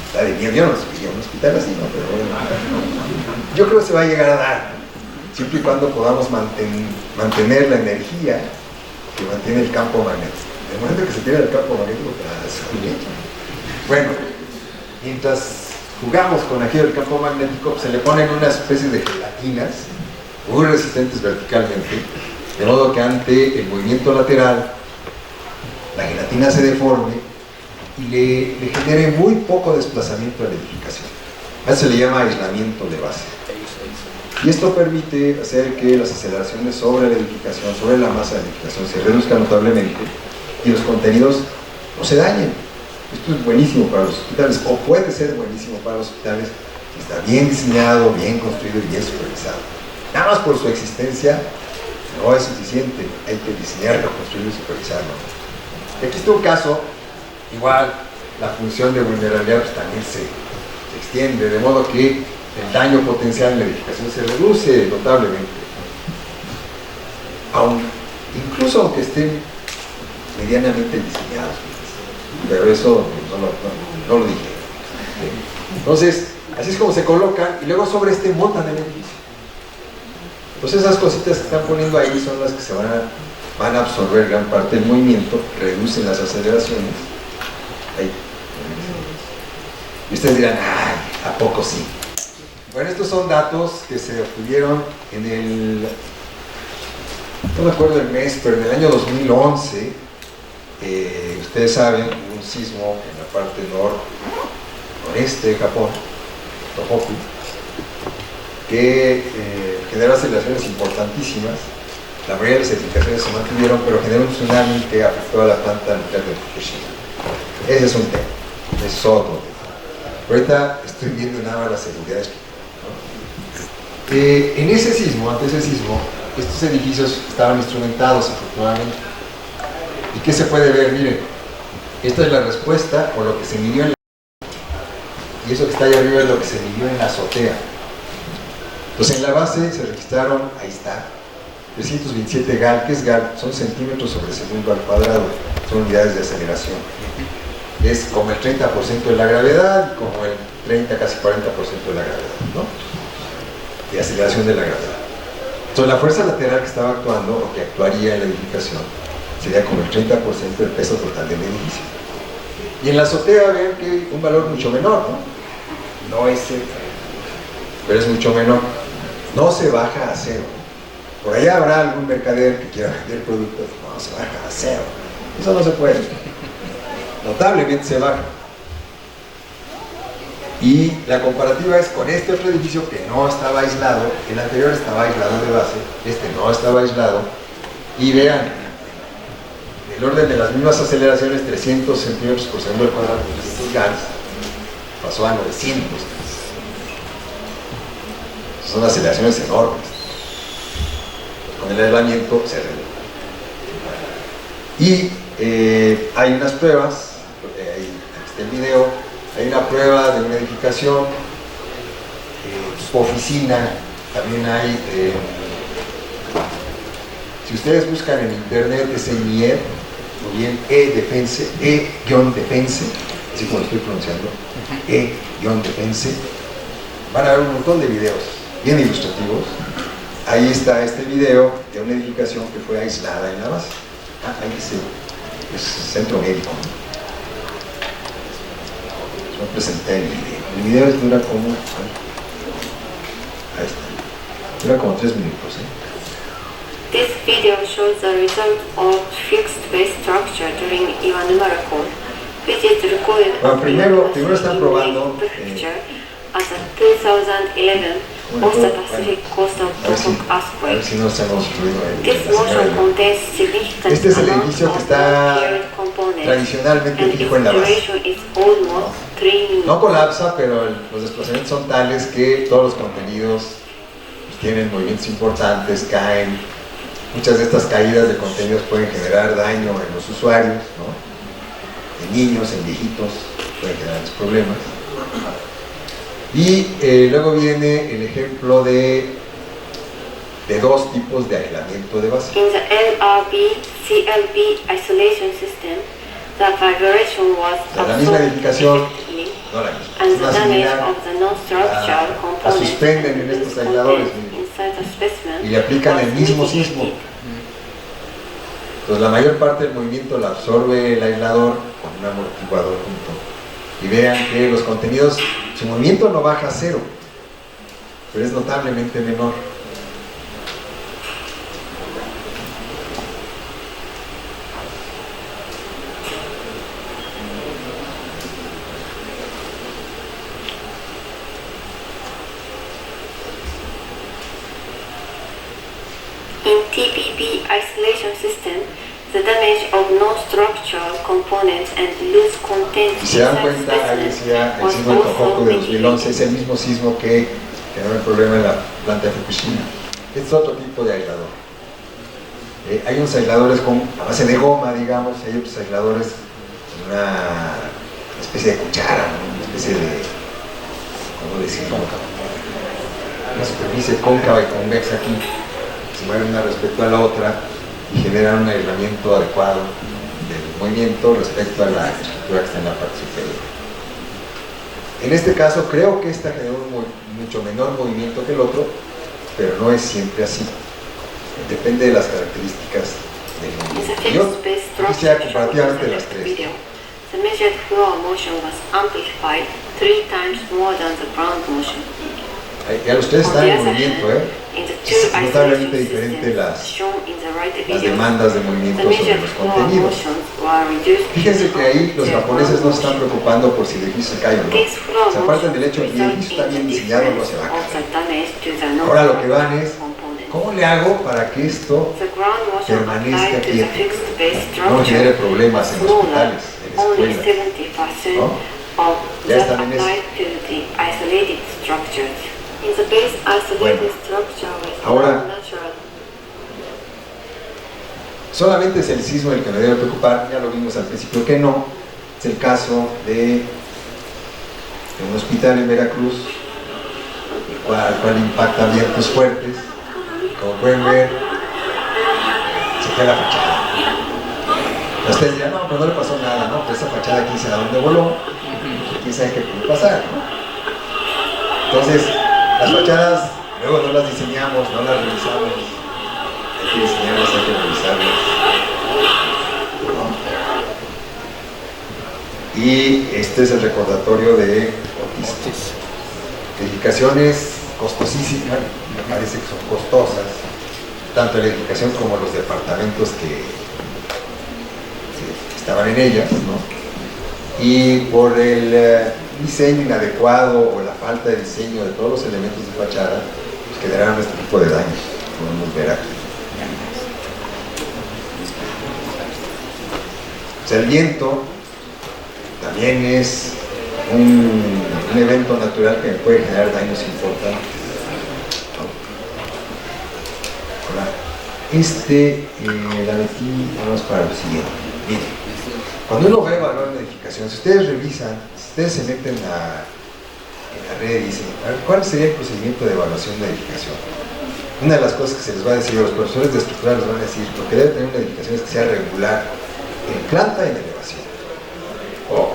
Está de miedo, yo no sé, un hospital así, no, pero bueno. Yo creo que se va a llegar a dar, siempre y cuando podamos mantener la energía que mantiene el campo magnético. De momento que se tiene el campo magnético, bueno, mientras jugamos con aquello del campo magnético, se le ponen una especie de gelatinas muy resistentes verticalmente, de modo que ante el movimiento lateral la gelatina se deforme y le genere muy poco desplazamiento a la edificación. A eso se le llama aislamiento de base. Y esto permite hacer que las aceleraciones sobre la edificación, sobre la masa de la edificación, se reduzcan notablemente, y los contenidos no se dañen. Esto es buenísimo para los hospitales, o puede ser buenísimo para los hospitales, si está bien diseñado, bien construido y bien supervisado. Nada más por su existencia no es suficiente, hay que diseñarlo, construirlo y supervisarlo. Y aquí está un caso, igual, la función de vulnerabilidad pues, también se extiende, de modo que el daño potencial en la edificación se reduce notablemente. Incluso aunque estén medianamente diseñados, pero eso no lo dije. Entonces, así es como se colocan y luego sobre este montan el edificio. Entonces esas cositas que están poniendo ahí son las que se van a absorber gran parte del movimiento, reducen las aceleraciones. Ahí. Y ustedes dirán, ¡ay! ¿A poco sí? Bueno, estos son datos que se obtuvieron en el, no me acuerdo el mes, pero en el año 2011, ustedes saben, hubo un sismo en la parte noreste de Japón, Tohoku, que generó aceleraciones importantísimas. La mayoría de las edificaciones se mantuvieron, pero generó un tsunami que afectó a la planta nuclear de Fukushima. Ese es un tema, ese es otro tema. Ahorita estoy viendo nada más la seguridad, ¿no? En ese sismo, ante ese sismo, estos edificios estaban instrumentados afortunadamente. ¿Y qué se puede ver? Miren, esta es la respuesta o lo que se midió en la... Y eso que está ahí arriba es lo que se midió en la azotea. Entonces en la base se registraron, ahí está, 327 GAL. ¿Qué es GAL? Son centímetros sobre segundo al cuadrado, son unidades de aceleración. Es como el 30% de la gravedad y como el 30, casi 40% de la gravedad, ¿no? De aceleración de la gravedad. Entonces la fuerza lateral que estaba actuando, o que actuaría en la edificación, sería como el 30% del peso total del edificio. Y en la azotea ven que un valor mucho menor, ¿no? No es pero es mucho menor. No se baja a cero. Por allá habrá algún mercader que quiera vender productos, no se baja a cero. Eso no se puede. Notablemente se baja. Y la comparativa es con este otro edificio que no estaba aislado. El anterior estaba aislado de base, este no estaba aislado. Y vean, el orden de las mismas aceleraciones, 300 centímetros por segundo al cuadrado, 300 GALs, pasó a 900. Son aceleraciones enormes. Con el aislamiento se reduce. Y hay unas pruebas, ahí está el video, hay una prueba de una edificación, tipo oficina, también hay, si ustedes buscan en internet es ENIED, o bien E-Defense, E-Defense, así como lo estoy pronunciando, E-Defense, van a ver un montón de videos bien ilustrativos. Ahí está este video de una edificación que fue aislada en la base. Ahí dice, es centro médico. Yo presenté el video. El video dura como, ahí está, dura como 3 minutos. This video shows the result of fixed base structure during Iwanumaru, which is recorded. Bueno, primero están probando. As a 2011 Osaka Pacific Coastal Tohoku A ver earthquake. si no hacemos ruido. This motion contains significant Este es el amount edificio que of está non-parent components, tradicionalmente and its fijo en la base. duration is almost 3 minutes. No colapsa, pero los desplazamientos son tales que todos los contenidos pues, tienen movimientos importantes, caen. Muchas de estas caídas de contenidos pueden generar daño en los usuarios, ¿no? En niños, en viejitos, pueden generar problemas. Y luego viene el ejemplo de dos tipos de aislamiento de base. In the LRB-CLB isolation system, the vibration was La misma absorbed edificación, immediately, no la misma, and es the más damage similar, of the non-structural la components suspenden en estos aisladores inside the specimen y le aplican el was mismo sismo. mitigated. Entonces la mayor parte del movimiento la absorbe el aislador con un amortiguador junto. Y vean que los contenidos, su movimiento no baja a cero, pero es notablemente menor. In TPP isolation system, The damage of non-structural components and loose contents Si se dan cuenta, ahí decía el sismo de Tohoku de 2011, es el mismo sismo que generó el problema en la planta de Fukushima. Este es otro tipo de aislador. Hay unos aisladores a base de goma, digamos, hay otros aisladores con una especie de cuchara, ¿no? Una especie de, ¿cómo decirlo? Una superficie cóncava y convexa aquí, se mueven una respecto a la otra y generan un aislamiento adecuado del movimiento respecto a la estructura que está en la parte superior. En este caso creo que esta generó un mucho menor movimiento que el otro, pero no es siempre así. Depende de las características del movimiento. Yo quisiera comparativamente las tres. The measured floor motion was amplified 3 times more than the ground motion. Ya ustedes están en movimiento, es notablemente diferente las demandas de movimiento sobre los contenidos. Fíjense que ahí los japoneses no se están preocupando por si el edificio se cae o no. Se apartan del hecho de que el edificio está bien diseñado, no se va a caer. Ahora lo que van es, ¿cómo le hago para que esto permanezca quieto? No genere problemas en hospitales, en escuelas, ¿no? Ya están en eso. Bueno, ahora, solamente es el sismo el que me debe preocupar, ya lo vimos al principio que no, es el caso de un hospital en Veracruz, el cual impacta vientos fuertes, como pueden ver, se cae la fachada. Ustedes dirán, no, pero no le pasó nada, ¿no? Pues esa fachada quién sabe a dónde voló, quién sabe qué puede pasar, ¿no? Entonces, las fachadas luego no las diseñamos, no las revisamos. Hay que diseñarlas, hay que revisarlas, ¿no? Y este es el recordatorio de Otis. Edificaciones costosísimas, me parece que son costosas, tanto la edificación como los departamentos que estaban en ellas, ¿no? Y por el diseño inadecuado o la falta de diseño de todos los elementos de fachada, pues generaron este tipo de daños, podemos ver aquí. O sea, el viento también es un evento natural que puede generar daños importantes, ¿no? Ahora, la metí, vamos para el siguiente. Miren. Cuando uno va a evaluar una edificación, si ustedes revisan, si ustedes se meten en la red y dicen, a ver, ¿cuál sería el procedimiento de evaluación de edificación? Una de las cosas que se les va a decir a los profesores de estructura, les van a decir, lo que debe tener una edificación es que sea regular en planta y en elevación. Ok.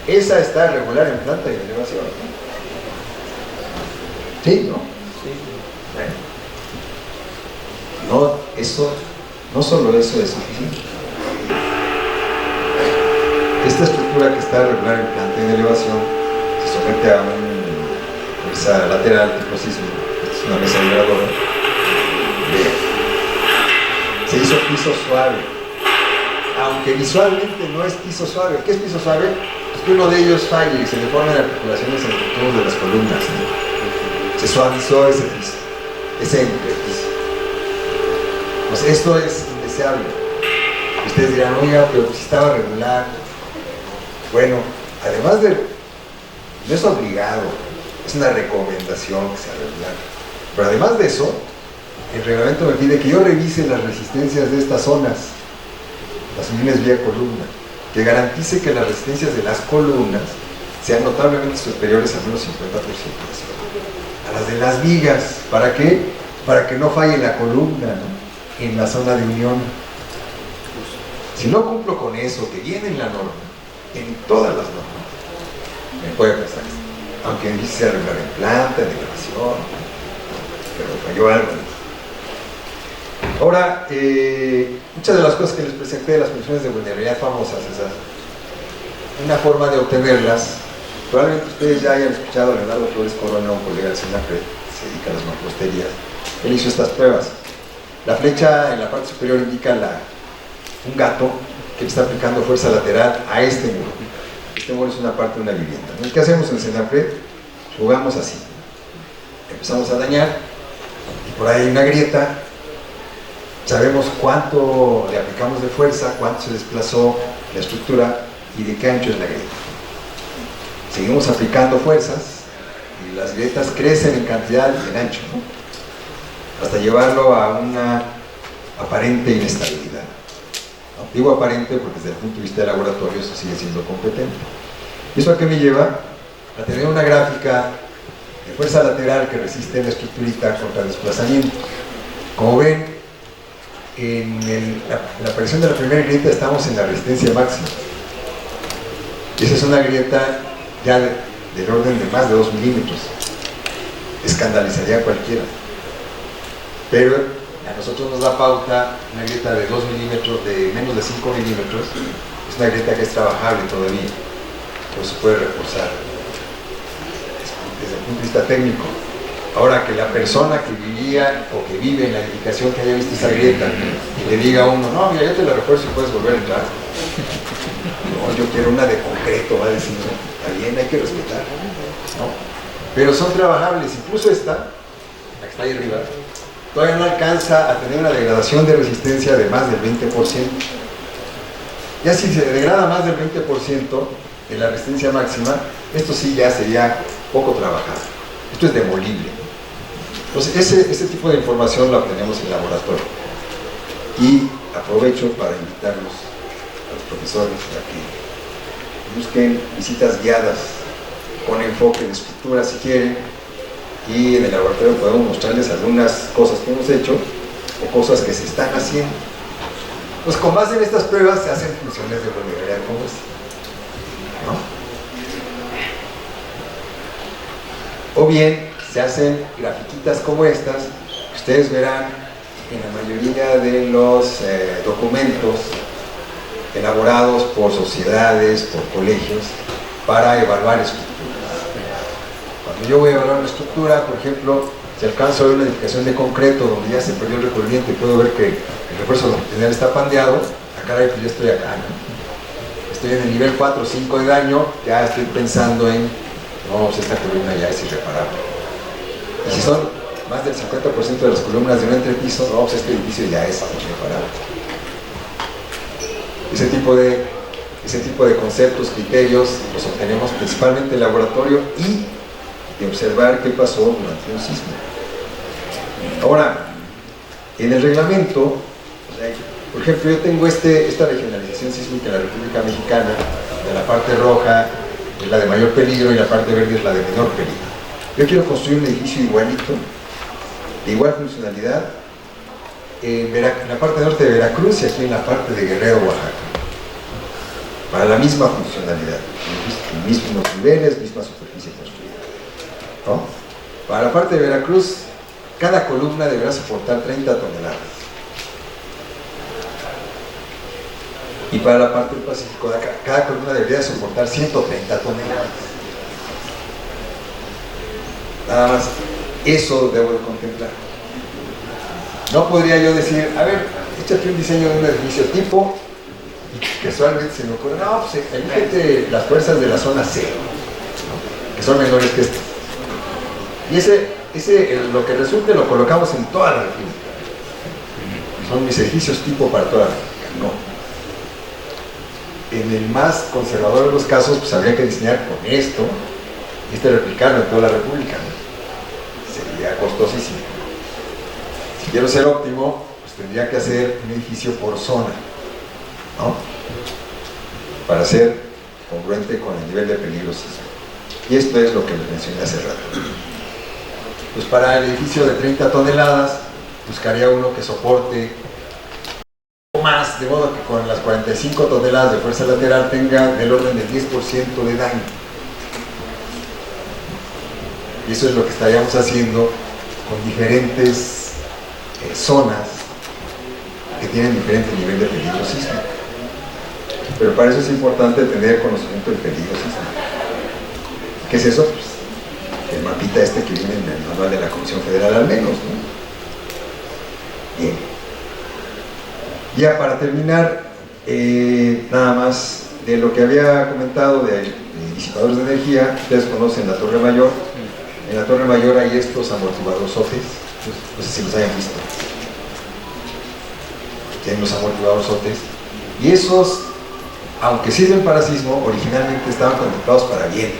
Esa está regular en planta y en elevación. ¿Sí? ¿No? Sí. Bueno. No solo eso es suficiente. Esta estructura que está regular en planta y en elevación se somete a una mesa lateral tipo sismo, es una mesa vibradora. Se hizo piso suave, aunque visualmente no es piso suave. ¿Qué es piso suave? Pues que uno de ellos falle y se le forman articulaciones entre todos de las columnas, ¿no? Se suavizó ese piso, ese entrepiso. Pues esto es indeseable. Ustedes dirán, oiga, pero si estaba regular. Bueno, además de, no es obligado, es una recomendación que sea regular. Pero además de eso, el reglamento me pide que yo revise las resistencias de estas zonas, las uniones vía columna, que garantice que las resistencias de las columnas sean notablemente superiores al menos 50% a las de las vigas. ¿Para qué? Para que no falle la columna, ¿no? En la zona de unión. Si no cumplo con eso, que viene en la norma, en todas las normas, me puede pasar esto. Aunque dice regular en planta, en elevación, pero falló algo. Ahora, muchas de las cosas que les presenté de las condiciones de vulnerabilidad famosas, una forma de obtenerlas, probablemente ustedes ya hayan escuchado a Leonardo Flores Corona, un colega del SENAPRED, que se dedica a las mamposterías. Él hizo estas pruebas. La flecha en la parte superior indica un gato que está aplicando fuerza lateral a este muro. Este muro es una parte de una vivienda. ¿Qué hacemos en SENAPRED? Jugamos así. Empezamos a dañar y por ahí hay una grieta Sabemos cuánto le aplicamos de fuerza, cuánto se desplazó la estructura y de qué ancho es la grieta. Seguimos aplicando fuerzas y las grietas crecen en cantidad y en ancho, ¿no? Hasta llevarlo a una aparente inestabilidad. ¿No? Digo aparente porque desde el punto de vista del laboratorio eso sigue siendo competente. ¿Y eso a qué me lleva? A tener una gráfica de fuerza lateral que resiste la estructurita contra desplazamiento. Como ven, en la aparición de la primera grieta estamos en la resistencia máxima. Esa es una grieta ya del orden de más de 2 milímetros. Escandalizaría a cualquiera. Pero a nosotros nos da pauta una grieta de 2 milímetros, de menos de 5 milímetros. Es una grieta que es trabajable todavía, pero se puede reforzar desde el punto de vista técnico. Ahora, que la persona que vivía o que vive en la edificación que haya visto esa grieta y le diga a uno, no, mira, yo te la refuerzo y puedes volver a entrar. No, yo quiero una de concreto, va a decir, no, está bien, hay que respetar, ¿no? Pero son trabajables, incluso esta, la que está ahí arriba, todavía no alcanza a tener una degradación de resistencia de más del 20%. Ya si se degrada más del 20% de la resistencia máxima, esto sí ya sería poco trabajado. Esto es demolible. Entonces, ese tipo de información la obtenemos en el laboratorio. Y aprovecho para invitarlos a los profesores a que busquen visitas guiadas con enfoque de estructura si quieren, y en el laboratorio podemos mostrarles algunas cosas que hemos hecho o cosas que se están haciendo. Pues con base en estas pruebas se hacen funciones de probabilidad como esta, ¿no? O bien se hacen grafiquitas como estas, que ustedes verán en la mayoría de los documentos elaborados por sociedades, por colegios, para evaluar estructuras. Cuando yo voy a evaluar una estructura, por ejemplo, si alcanzo a ver una edificación de concreto donde ya se perdió el recubrimiento y puedo ver que el refuerzo longitudinal está pandeado, caray, pues yo estoy acá, ¿no? Estoy en el nivel 4 o 5 de daño, ya estoy pensando en, no, pues esta columna ya es irreparable. Y si son más del 50% de las columnas de un entrepiso, no, pues este edificio ya es irreparable. Ese tipo de conceptos, criterios, los obtenemos principalmente en el laboratorio y de observar qué pasó durante un sismo. Ahora, en el reglamento, por ejemplo, yo tengo esta regionalización sísmica en la República Mexicana, de la parte roja es la de mayor peligro y la parte verde es la de menor peligro. Yo quiero construir un edificio igualito, de igual funcionalidad, en la parte norte de Veracruz y aquí en la parte de Guerrero, Oaxaca, para la misma funcionalidad, mismos niveles, misma superficie construida, ¿no? Para la parte de Veracruz, cada columna deberá soportar 30 toneladas. Y para la parte del Pacífico, cada columna debería soportar 130 toneladas. Nada más, eso debo de contemplar. No podría yo decir, a ver, échate un diseño de un edificio tipo, y casualmente se me ocurre, no, pues elígete las fuerzas de la zona C, ¿no? Que son menores que estas. Y lo que resulte lo colocamos en toda la República. Son mis edificios tipo para toda la República, no. En el más conservador de los casos, pues habría que diseñar con esto y replicarlo en toda la República, ¿no? Sería costosísimo. Si quiero ser óptimo, pues tendría que hacer un edificio por zona, ¿no? Para ser congruente con el nivel de peligro sísmico. Y esto es lo que les mencioné hace rato. Pues para el edificio de 30 toneladas, buscaría uno que soporte más, de modo que con las 45 toneladas de fuerza lateral tenga del orden del 10% de daño. Y eso es lo que estaríamos haciendo con diferentes zonas que tienen diferente nivel de peligro sísmico. Pero para eso es importante tener conocimiento del peligro sísmico. ¿Qué es eso? Pues el mapita que viene en el manual de la Comisión Federal al menos, ¿no? Bien. Ya para terminar, nada más de lo que había comentado de disipadores de energía. Ustedes conocen la Torre Mayor. En la Torre Mayor hay estos amortiguadorzotes, no sé si los hayan visto. tienen los amortiguadorzotes, y esos, aunque sirven para sismo, originalmente estaban contemplados para viento.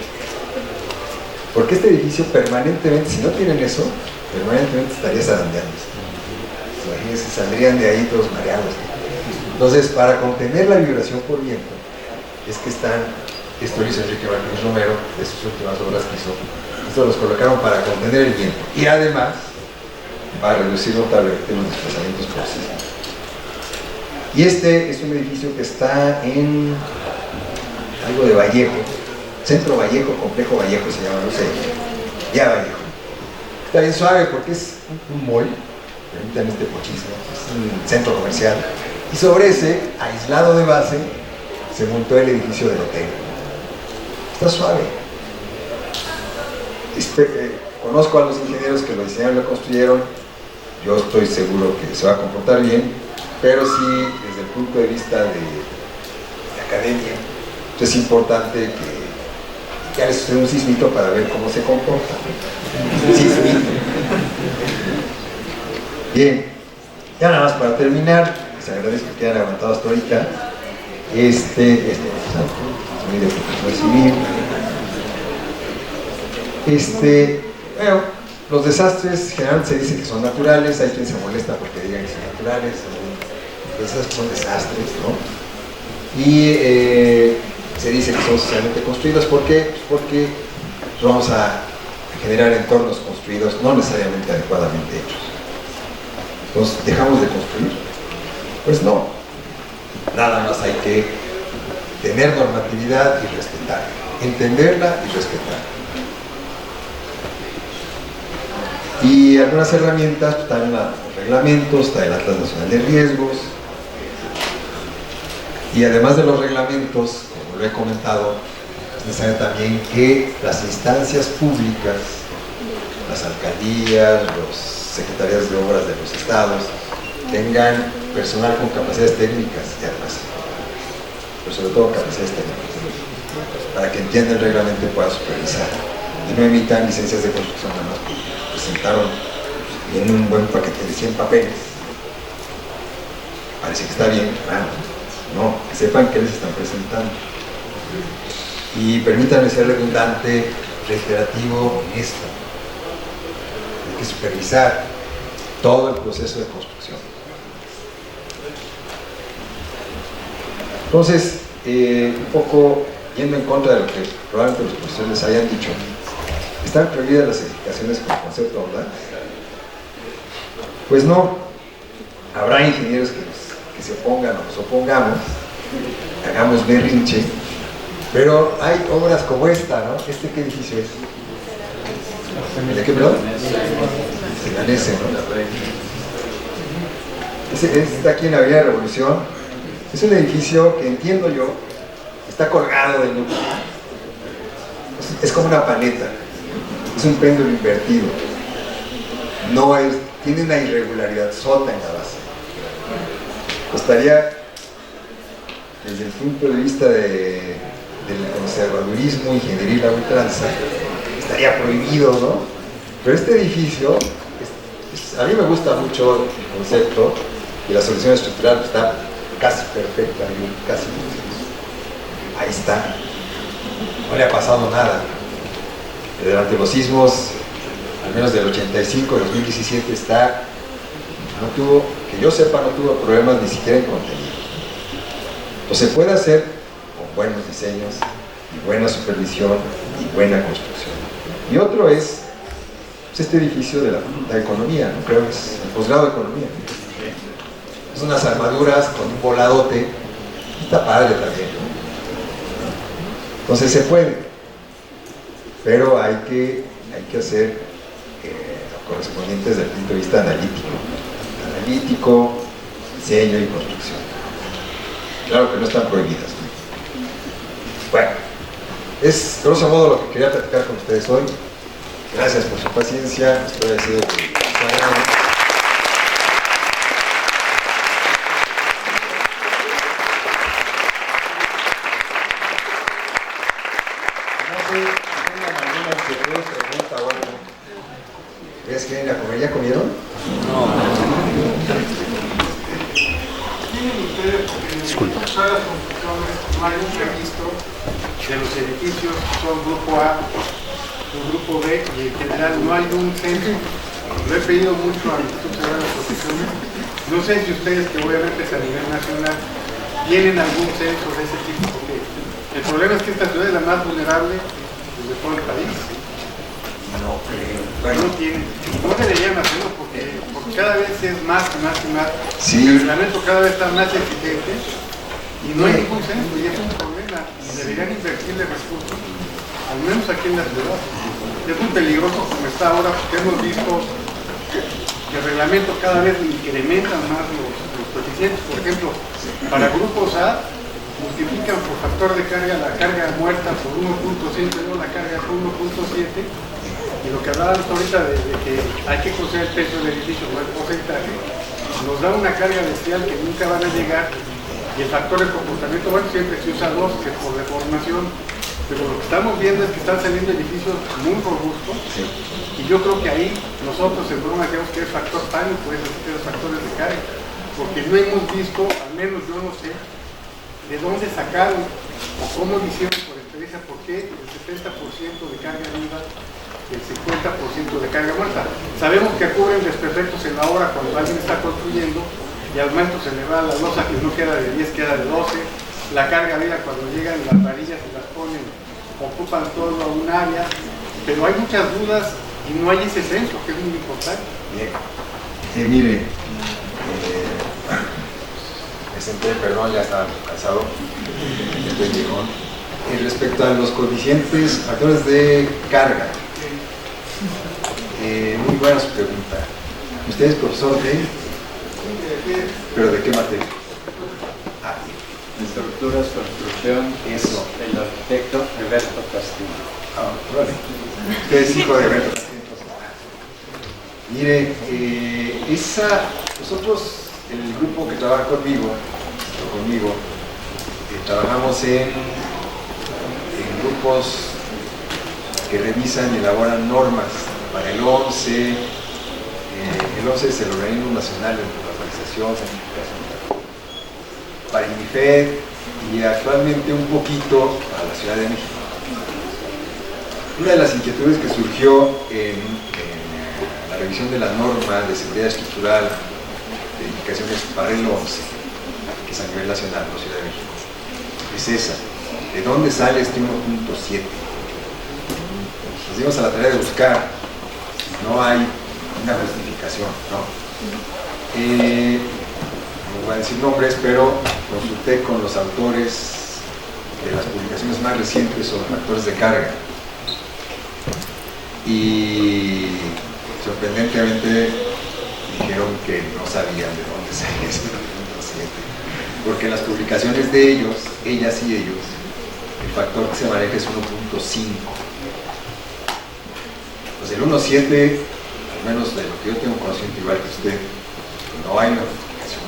Porque este edificio permanentemente, si no tienen eso, permanentemente estaría zarandeándose. Imagínense, saldrían de ahí todos mareados. Entonces, para contener la vibración por viento, es que están, esto lo hizo Enrique Martínez Romero, de sus últimas obras que hizo, esto los colocaron para contener el viento, y además, para reducir notablemente los desplazamientos por sismo. Y este es un edificio que está en algo de Vallejo, Centro Vallejo, Complejo Vallejo se llama, no sé, ya Vallejo. Está bien suave porque es un mall, permítanme este pochismo, es un centro comercial, y sobre ese, aislado de base, se montó el edificio del hotel. Está suave. Conozco a los ingenieros que lo diseñaron y lo construyeron, yo estoy seguro que se va a comportar bien, pero sí, desde el punto de vista de academia, es importante que ya les suceda un sismito para ver cómo se comporta. Un sismito. Bien, ya nada más para terminar, les agradezco que hayan aguantado hasta ahorita. Muy de profesor civil. Bueno, los desastres generalmente se dice que son naturales, hay quien se molesta porque digan que son naturales, esos son desastres, ¿no? Y se dice que son socialmente construidos, ¿por qué? Pues porque vamos a generar entornos construidos no necesariamente adecuadamente hechos. Entonces, ¿dejamos de construir? Pues no. Nada más hay que tener normatividad y respetar, entenderla y respetar. Y algunas herramientas, pues, están en los reglamentos, está el Atlas Nacional de Riesgos, y además de los reglamentos, como lo he comentado, es necesario también que las instancias públicas, las alcaldías, los secretarías de obras de los estados, tengan personal con capacidades técnicas y además, pero sobre todo capacidades técnicas, para que entiendan el reglamento y puedan supervisar y no emitan licencias de construcción nada más porque presentaron en un buen paquete de 100 papeles, parece que está bien, claro, no, que sepan qué les están presentando. Y permítanme ser redundante, reiterativo en esto. Hay que supervisar todo el proceso de construcción. Entonces, un poco yendo en contra de lo que probablemente los profesores les hayan dicho, ¿están prohibidas las edificaciones con concepto ondal? Pues no. Habrá ingenieros que se opongan o nos opongamos, hagamos berrinche, pero hay obras como esta, ¿no? ¿Qué edificio es? ¿De qué, perdón? De la NESE, ¿no? Está aquí en la Avenida Revolución. Es un edificio que, entiendo yo, está colgado del núcleo. Es como una paleta. Es un péndulo invertido. No es, tiene una irregularidad sota en la base. Estaría, desde el punto de vista del conservadurismo ingenieril a ultranza, estaría prohibido, ¿no? Pero este edificio, a mí me gusta mucho el concepto y la solución estructural está casi perfecta, casi. Ahí está. No le ha pasado nada. Durante los sismos, al menos del 85 y 2017, no tuvo, que yo sepa, no tuvo problemas ni siquiera en contenido. Entonces se puede hacer con buenos diseños y buena supervisión y buena construcción. Y otro es este edificio de la Facultad de Economía, ¿no? Creo que es el posgrado de Economía. Es unas armaduras con un voladote, está padre también, ¿no? Entonces se puede, pero hay que hacer lo correspondiente desde el punto de vista analítico, diseño y construcción. Claro que no están prohibidas, ¿no? Bueno, es grosso modo lo que quería platicar con ustedes hoy. Gracias por su paciencia, estoy agradecido por su agrado. ¿Ustedes quieren ir a comer? ¿Ya comieron? No. Tienen ustedes, porque en todas las construcciones no hay un registro de los edificios que son grupo A, un grupo B, y en general no hay un censo. Lo he pedido mucho al Instituto Federal de Protecciones. No sé si ustedes, que obviamente es a nivel nacional, tienen algún censo de ese tipo, porque el problema es que esta ciudad es la más vulnerable de todo el país. No creo. Bueno, no deberían hacerlo porque cada vez es más y más y más. Sí. El reglamento cada vez está más exigente y no hay ningún censo y es un problema. Y deberían invertirle recursos, al menos aquí en la ciudad. Es muy peligroso como está ahora porque hemos visto que el reglamento cada vez incrementa más los coeficientes. Por ejemplo, para grupos A multiplican por factor de carga la carga muerta por 1.5 y luego la carga por 1.7. Y lo que hablábamos ahorita de que hay que conocer el peso del edificio o el porcentaje, nos da una carga bestial que nunca van a llegar, y el factor de comportamiento, bueno, siempre se usa 2, que es por deformación, pero lo que estamos viendo es que están saliendo edificios muy robustos, y yo creo que ahí nosotros en broma decimos que es factor pánico, es decir, que los factores de carga, porque no hemos visto, al menos yo no sé, de dónde sacaron o cómo lo hicieron por experiencia, por qué el 70% de carga viva, el 50% de carga muerta. Sabemos que ocurren desperfectos en la obra cuando alguien está construyendo y al momento se le va la losa que no queda de 10, queda de 12. La carga viva cuando llegan las varillas y las ponen, ocupan todo un área, pero hay muchas dudas y no hay ese censo, que es muy importante. Bien. Mire, me senté, perdón, ya estaba cansado. Respecto a los coeficientes, factores de carga, muy buena su pregunta. ¿Usted es profesor de? ¿Pero de qué materia? Estructuras, construcción, Eso. el arquitecto Alberto Castillo. Vale. Usted es hijo de Alberto Castillo. Mire, nosotros, el grupo que trabaja conmigo, trabajamos en grupos que revisan y elaboran normas para el 11. El 11 es el Organismo Nacional de Normalización, Certificación, para INIFED y actualmente un poquito a la Ciudad de México. Una de las inquietudes que surgió en la revisión de la norma de seguridad estructural de edificaciones para el 11, que es a nivel nacional, no Ciudad de México, es esa. ¿De dónde sale este 1.7? Nos dimos a la tarea de buscar, no hay una justificación, ¿no? No voy a decir nombres, pero consulté con los autores de las publicaciones más recientes sobre factores de carga y sorprendentemente dijeron que no sabían de dónde salía este 1.7, porque en las publicaciones de ellos, ellas y ellos, el factor que se maneja es 1.5. Pues el 1.7, al menos de lo que yo tengo conocimiento igual que usted, no hay una justificación.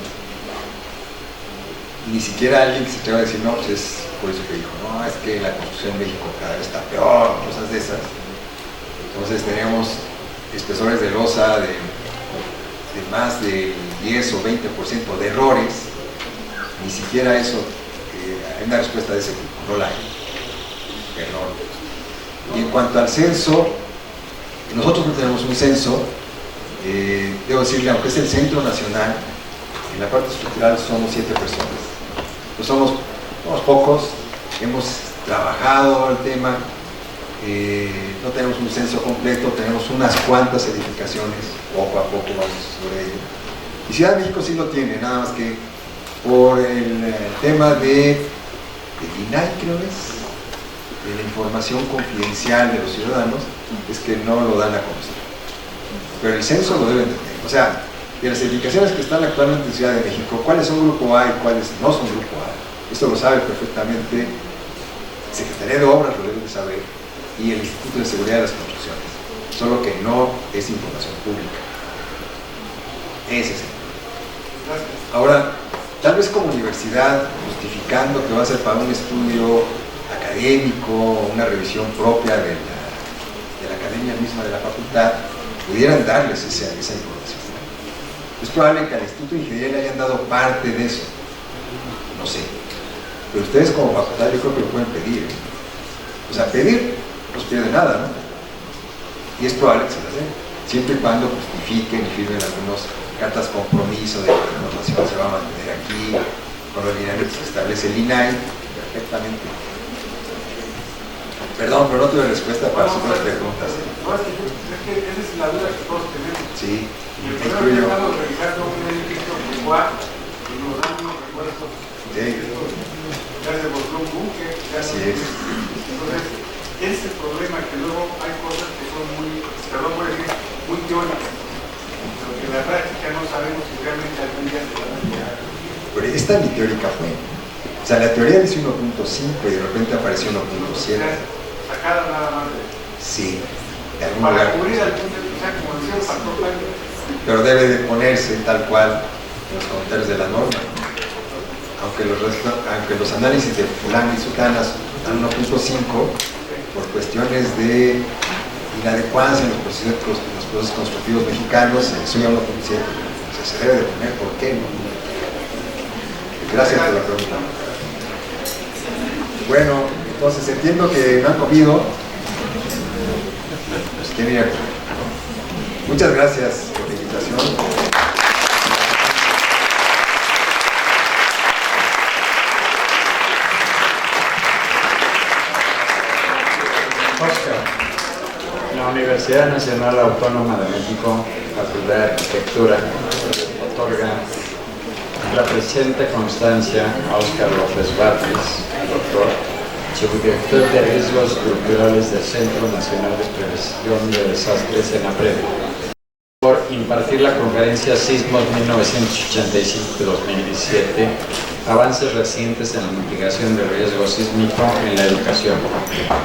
Ni siquiera alguien que se atreva a decir, no, pues es por eso que dijo, no, es que la construcción en México cada vez está peor, cosas de esas. Entonces tenemos espesores de losa de más del 10 o 20% de errores. Ni siquiera eso, hay una respuesta de ese tipo, no la hay. Error. Y en cuanto al censo, nosotros no tenemos un censo, debo decirle, aunque es el centro nacional, en la parte estructural somos 7 personas. Pues somos pocos, hemos trabajado el tema, no tenemos un censo completo, tenemos unas cuantas edificaciones, poco a poco vamos sobre ello. Y Ciudad de México sí lo tiene, nada más que por el tema de INAI, creo es, de la información confidencial de los ciudadanos, es que no lo dan a conocer. Pero el censo lo deben de tener. O sea, de las edificaciones que están actualmente en Ciudad de México, ¿cuáles son Grupo A y cuáles no son Grupo A? Esto lo sabe perfectamente Secretaría de Obras, lo deben de saber, y el Instituto de Seguridad de las Construcciones. Solo que no es información pública. Ese es el problema. Ahora, tal vez como universidad, justificando que va a ser para un estudio académico, una revisión propia de la academia misma de la facultad, pudieran darles esa información. Es probable que al Instituto de Ingeniería le hayan dado parte de eso, no sé. Pero ustedes como facultad yo creo que lo pueden pedir. O sea, pedir no se pierde nada, ¿no? Y es probable que se las den, siempre y cuando justifiquen y firmen algunas cartas compromiso de que la información se va a mantener aquí, con los lineamientos que establece el INAI, perfectamente. Perdón, pero no tuve respuesta para sus preguntas. No, es que esa es la duda que todos tenemos. Sí, Y el primero que estamos revisando un edificio de Guad y nos dan unos refuerzos. Ya se volvió un buque. Así es. Entonces, ese es el problema, que luego hay cosas que son muy, perdón por decir, muy teóricas, pero que en la práctica no sabemos si realmente algún día se van a llegar. Pero esta ni teórica fue. O sea, la teoría dice 1.5 y de repente apareció 1.7. Sacada nada más de... Sí, de algún Para lugar. cubrir al punto, o sea, como decía el factor Planck, Pero debe de ponerse tal cual en los comentarios de la norma. Aunque los análisis de fulano y sutanas dan 1.5, por cuestiones de inadecuancia en los procesos constructivos mexicanos, se sube a 1.7. O sea, se debe de poner por qué, ¿no? Gracias por la pregunta. Bueno, entonces entiendo que no han comido. Pues quieren ir a comer. Muchas gracias por la invitación. Oscar, la Universidad Nacional Autónoma de México, Facultad de Arquitectura, otorga la presente constancia a Óscar López Bartles, doctor, subdirector de Riesgos Estructurales del Centro Nacional de Prevención de Desastres en APRED, por impartir la conferencia Sismos 1985-2017, avances recientes en la mitigación del riesgo sísmico en la educación,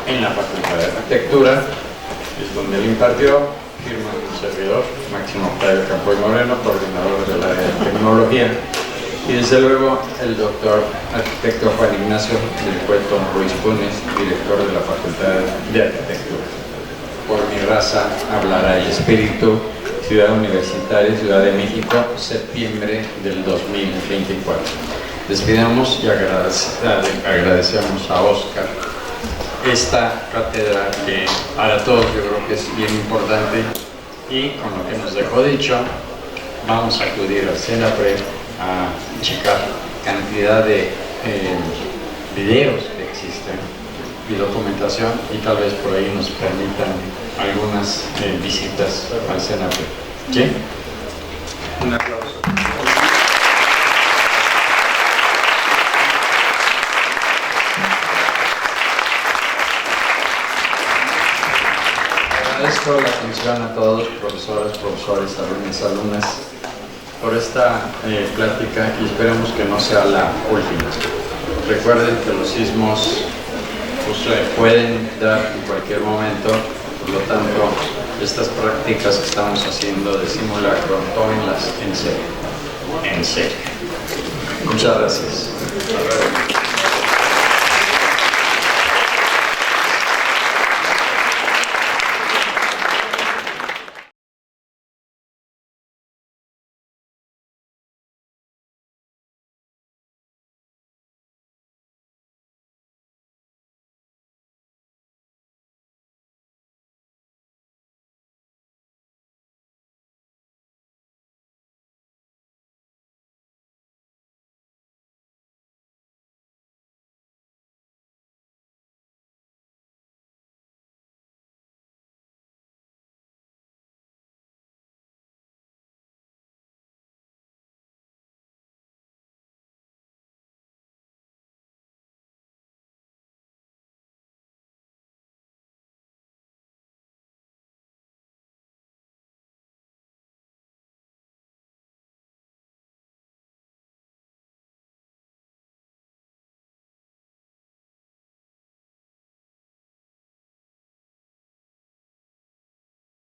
en la Facultad de Arquitectura, es donde lo impartió, firma un servidor, Máximo Octavio Campoy Moreno, coordinador del área de tecnología, y desde luego el doctor arquitecto Juan Ignacio del Cueto Ruiz Punes, director de la Facultad de Arquitectura. Por mi raza hablará el espíritu, Ciudad Universitaria, Ciudad de México, septiembre del 2024. Despidamos y agradecemos a Óscar esta cátedra que para todos yo creo que es bien importante, y con lo que nos dejó dicho, vamos a acudir al CENAPRED a checar cantidad de videos que existen y documentación, y tal vez por ahí nos permitan algunas visitas al CENAPRED. ¿Sí? Un aplauso. Agradezco la atención a todos, profesoras, profesores, alumnos, alumnas, por esta plática, y esperemos que no sea la última. Recuerden que los sismos pueden dar en cualquier momento, por lo tanto, estas prácticas que estamos haciendo de simulacro, tómenlas en serio. En serio. Muchas gracias.